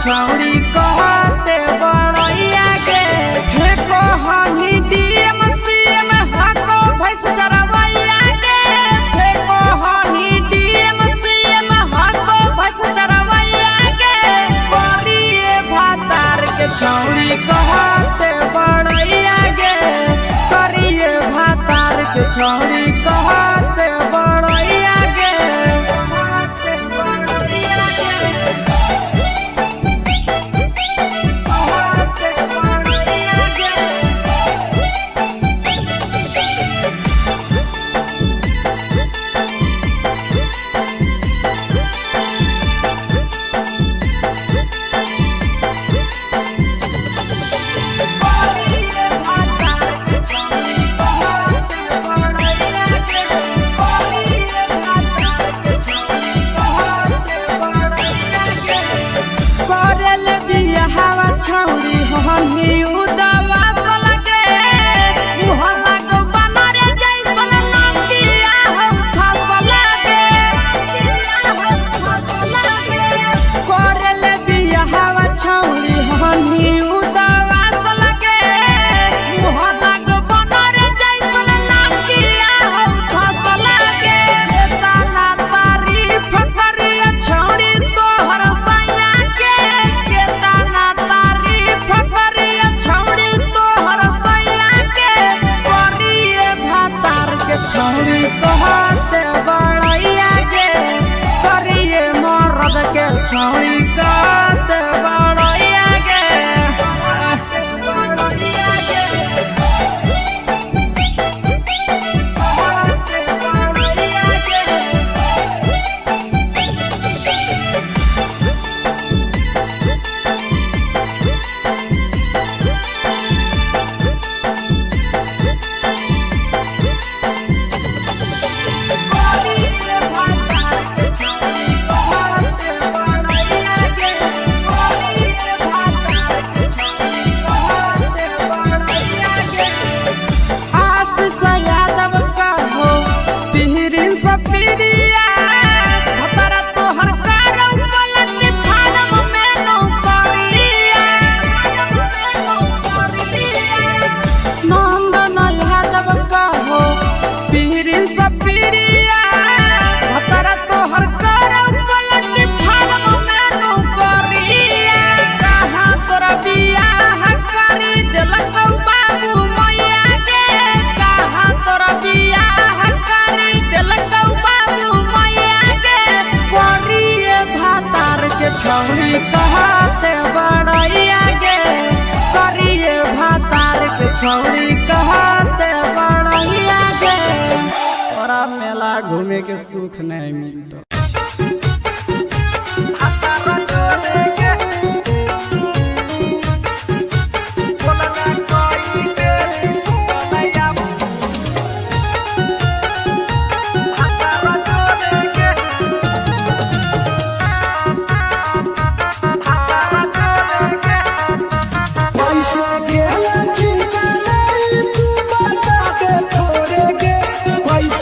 छौड़ी कहते बड़ैया के फेको हनी डीएम सीएम हको भैंस चरवैया के फेको हनी डीएम सीएम हको भैंस चरवैया के करिए भातार के छौड़ी कहते बड़ैया के करिए भातार के छौड़ी कहते बड़ैया के छौड़ी हनी उदवा लगे मुहल्ला को बनरे जैसन नंदिया हम फसल करल बियाहवा छौड़ी हनी उदवा लगे मुहल्ला को बनरे जैसन नंदिया हम फसल केतना तारीफ करिए छौड़ी तोहर सैया के केतना फकरिया छौड़ी तोहर सैया के करिए भातार के छौड़ी कहते बड़ैया के करिए मर्द के छौड़ी कहते बड़ैया के छौड़ी कहते बड़ैया गे करिए भातार के छौड़ी कहते बड़ैया गे तोरा मेला घूमे के सुख नहीं मिलता पैसा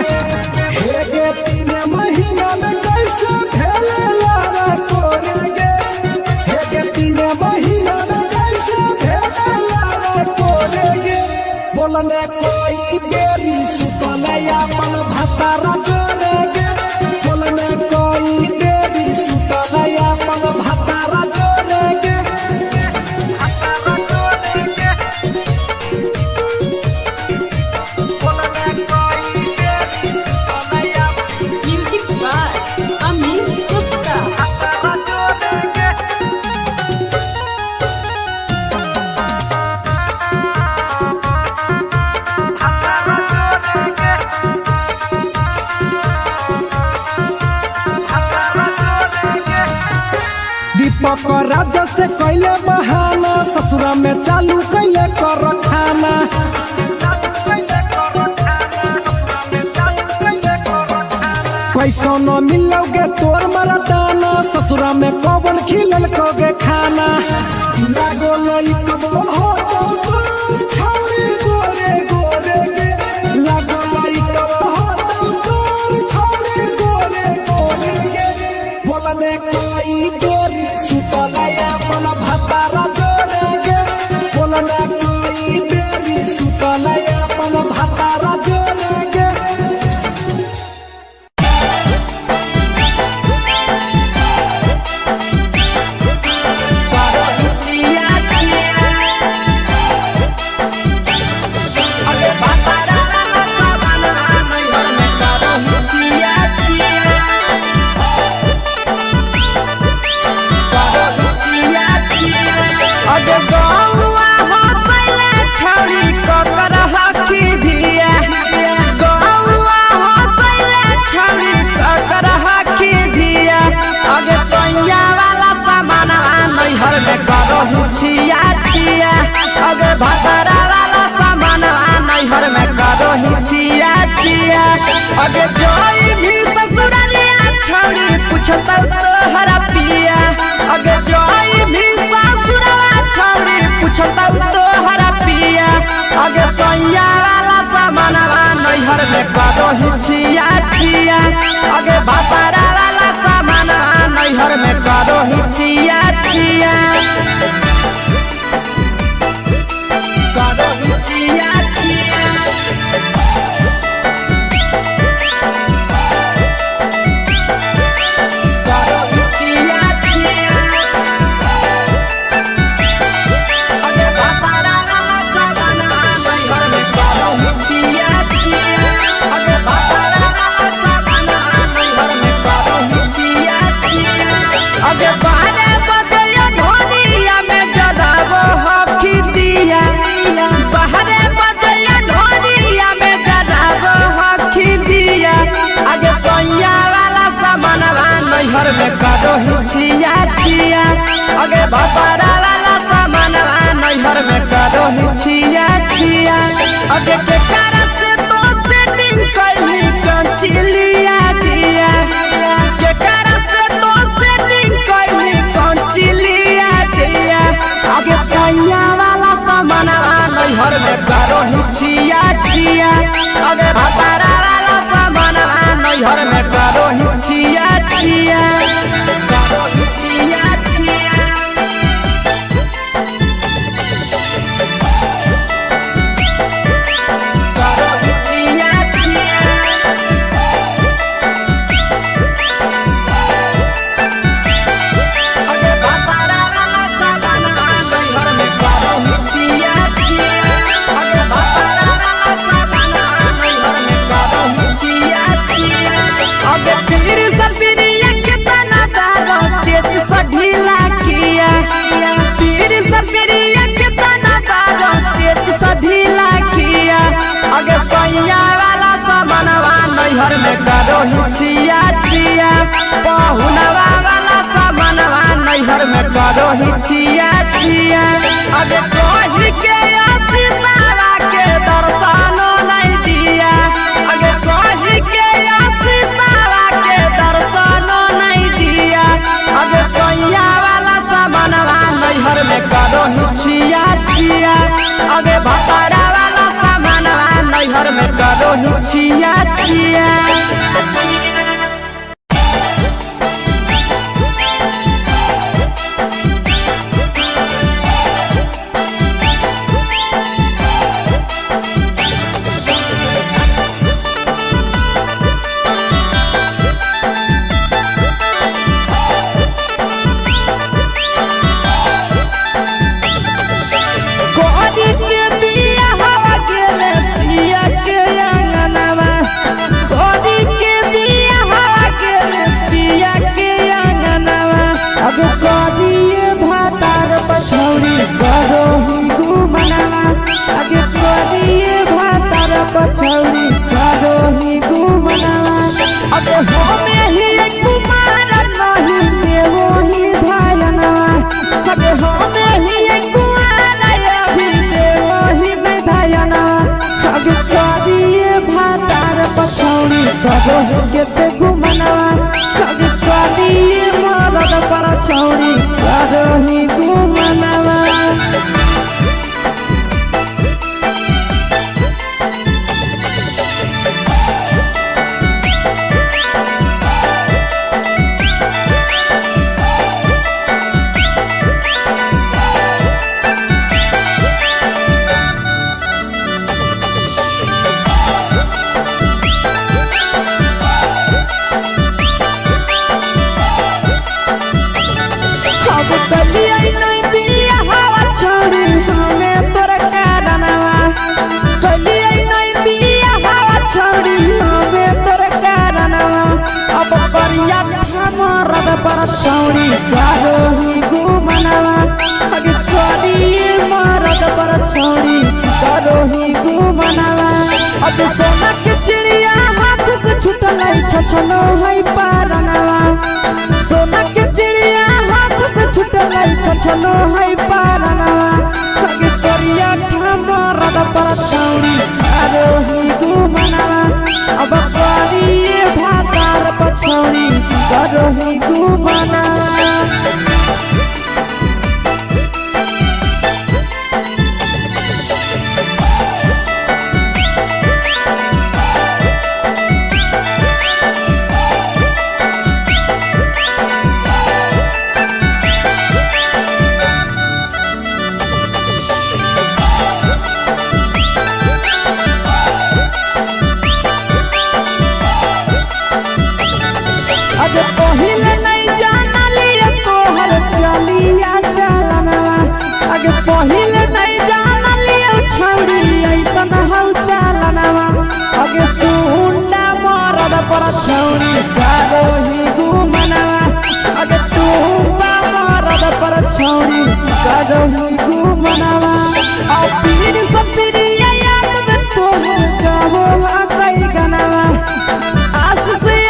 हे गे 3 महीना में कैसे भेले लारा कोरेगे हे गे 3 महीना में कैसे भेले लारा कोरेगे बोलने कोई बेरी सुतले अपन भतारा जोरेगे बोलने कोई बेरी सुतले अपन भतारा जोरेगे भतारा जोरेगे बोलने कोई बेरी सुतले अपन म्यूजिक बाय अमित गुप्ता। भतारा जोरेगे दीपक राजा से कैले बहाना ससुरा में चालू कैले कर खाना कैसो न मिलोगे तोर मरदाना ससुरा में कौन खिलल कोगे खाना लागो लइक हो तो छौरी गोरे गोरे गे लागो लइक हो तो छौरी गोरे गोरे गे बोलने कोई गोरी सुतले अपन भतारा जोरे गे बोलने कोई बेरी सुतले अपन भतारा जोरे गे छिया छिया अगे भतरा वाला सामान नैहर में करो ही छिया छिया अगे जोई भी ससुररिया छोड़ी पूछता तोहरा पिया अगे जोई भी ससुरवा छोड़ी पूछता तोहरा पिया अगे सैया वाला सामान नैहर में करो ही छिया छिया अगे भतरा वाला सामान नैहर में करो ही छिया छिया छिया छिया अगे भतरा वाला सामान नैहर में करो ही छिया छिया अगे भतरा वाला सामान नैहर में करो ही छिया छिया अगे बारे बदलिया ढोनिया में जदाबो हकी दिया बाहरे बदलिया ढोनिया में जदाबो हकी दिया आगे सैया वाला सामान नैहर में करो ही छिया छिया अगे भतरा वाला सामान नैहर में करो ही छिया छिया अगे केकरा से तो सेटिंग करली कंचिलिया दिया केकरा से तो सेटिंग करली कंचिलिया दिया आगे सैया वाला सामान नैहर में करो ही छिया छिया अगे भतरा वाला सामान नैहर में करो ही छिया छिया करो ही छिया छिया करो ही छिया छिया अगे भतरा वाला सामान नैहर में करो ही छिया छिया अगे भतरा वाला सामान नैहर में करो ही छिया छिया अगे तीर सबिरिया कितना दारो तेज से ढीला किया तीर सबिरिया कितना दारो तेज से ढीला किया अगे सैया वाला सामान नैहर में करो ही छिया छिया पहुनवा वाला सामान नैहर में करो ही छिया छिया अगे कही के आशीषवा के दर्शनो नहीं दिया अगे कही के आशीषवा के दर्शनो नहीं दिया अगे सैया वाला सामान नैहर में करो ही छिया छिया अगे भतरा वाला सामान नैहर में करो ही छिया छिया पछौड़ी करो ही घुमनावा अब हमें ही कुमार नहीं देवो ही धायनवा अब हमें ही कुमार अभी देवो ही धायनवा अब करिए भातार पछौड़ी करो ही केते घुमनावा अब करिए मरद पछौड़ी करो ही घुमनावा पछौड़ी करो ही घुमनावा अगे करिए मरद पछौड़ी करो ही घुमनावा अब सोना के चिड़िया हाथ से छूटल छछनो है पारनावा सोना के चिड़िया हाथ से छूटल छछनो है पारनावा अगे करिया मरद पछौड़ी करो ही घुमनावा अब करिए भातार पछौड़ी करो ही घुमनावा पहिले नहीं जानलिए तोहर चलिया चलनवा अगे पहिले नहीं जानलिए छौड़ी ऐसन हौ चलनवा अगे सुंडा मरद पछौड़ी करो ही घुमनावा अगे टूपा मरद पछौड़ी करो ही घुमनावा और पीर सब पीरिया याद में तोहर जाबो कई गनावा आस से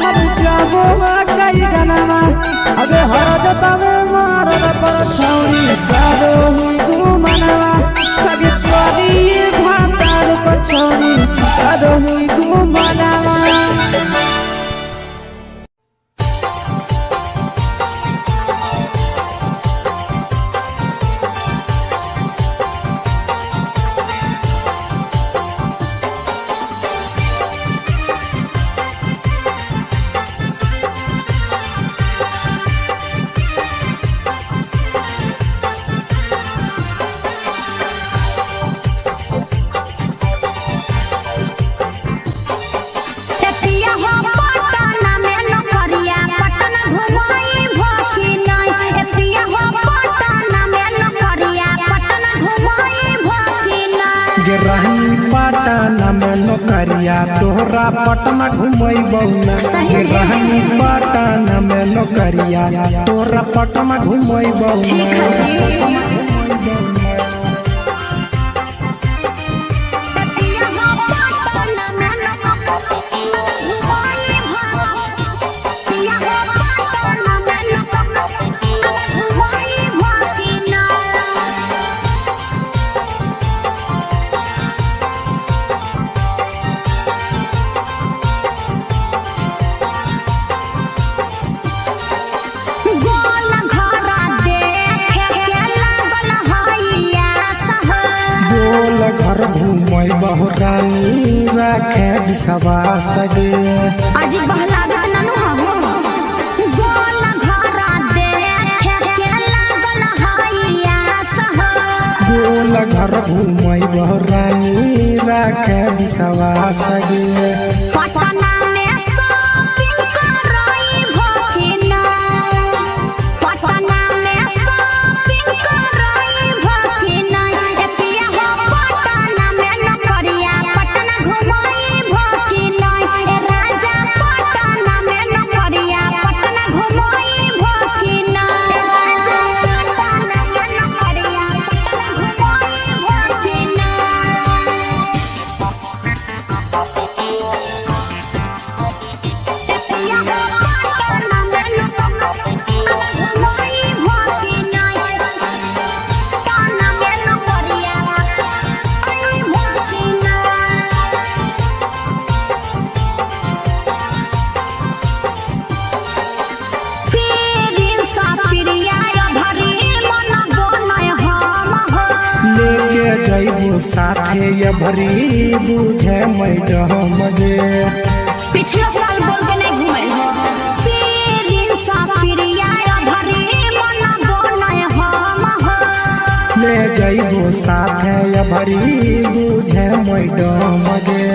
हम जाबो कई गनावा अगे हर जतावे मरद पछौड़ी करो ही घुमनावा अगे करिए भातार पछौड़ी करो ही घुमनावा पटना में नौकरिया तोहरा पटना घुमैबौ ना रहनी पटना में नौकरिया तोहरा पटना घुमैबौ ना गोल घरा देखे के लागल हई विश्वास गे आज बहला ननु हो गोल घरा दे के लागल हाइया सह गोल घर घूमै बहरानी राखे विश्वास गे पटना में शॉपिंग करई भकिना पटना में शॉपिंग करई भकिना ए पिया हो पटना में न करिया पटना घुमई भकिना ए राजा पटना में न करिया पटना घुमई भकिना ए राजा पटना में न करिया पटना घुमई भकिना लेके जइबू साथे ये भरी बुझे मैडम गे पिछला साल बोल के नहीं घूमे हो पीरिन सा पिरिया भरी मन बोलय हम हो ले जइबू साथे ये भरी बुझे मैडम गे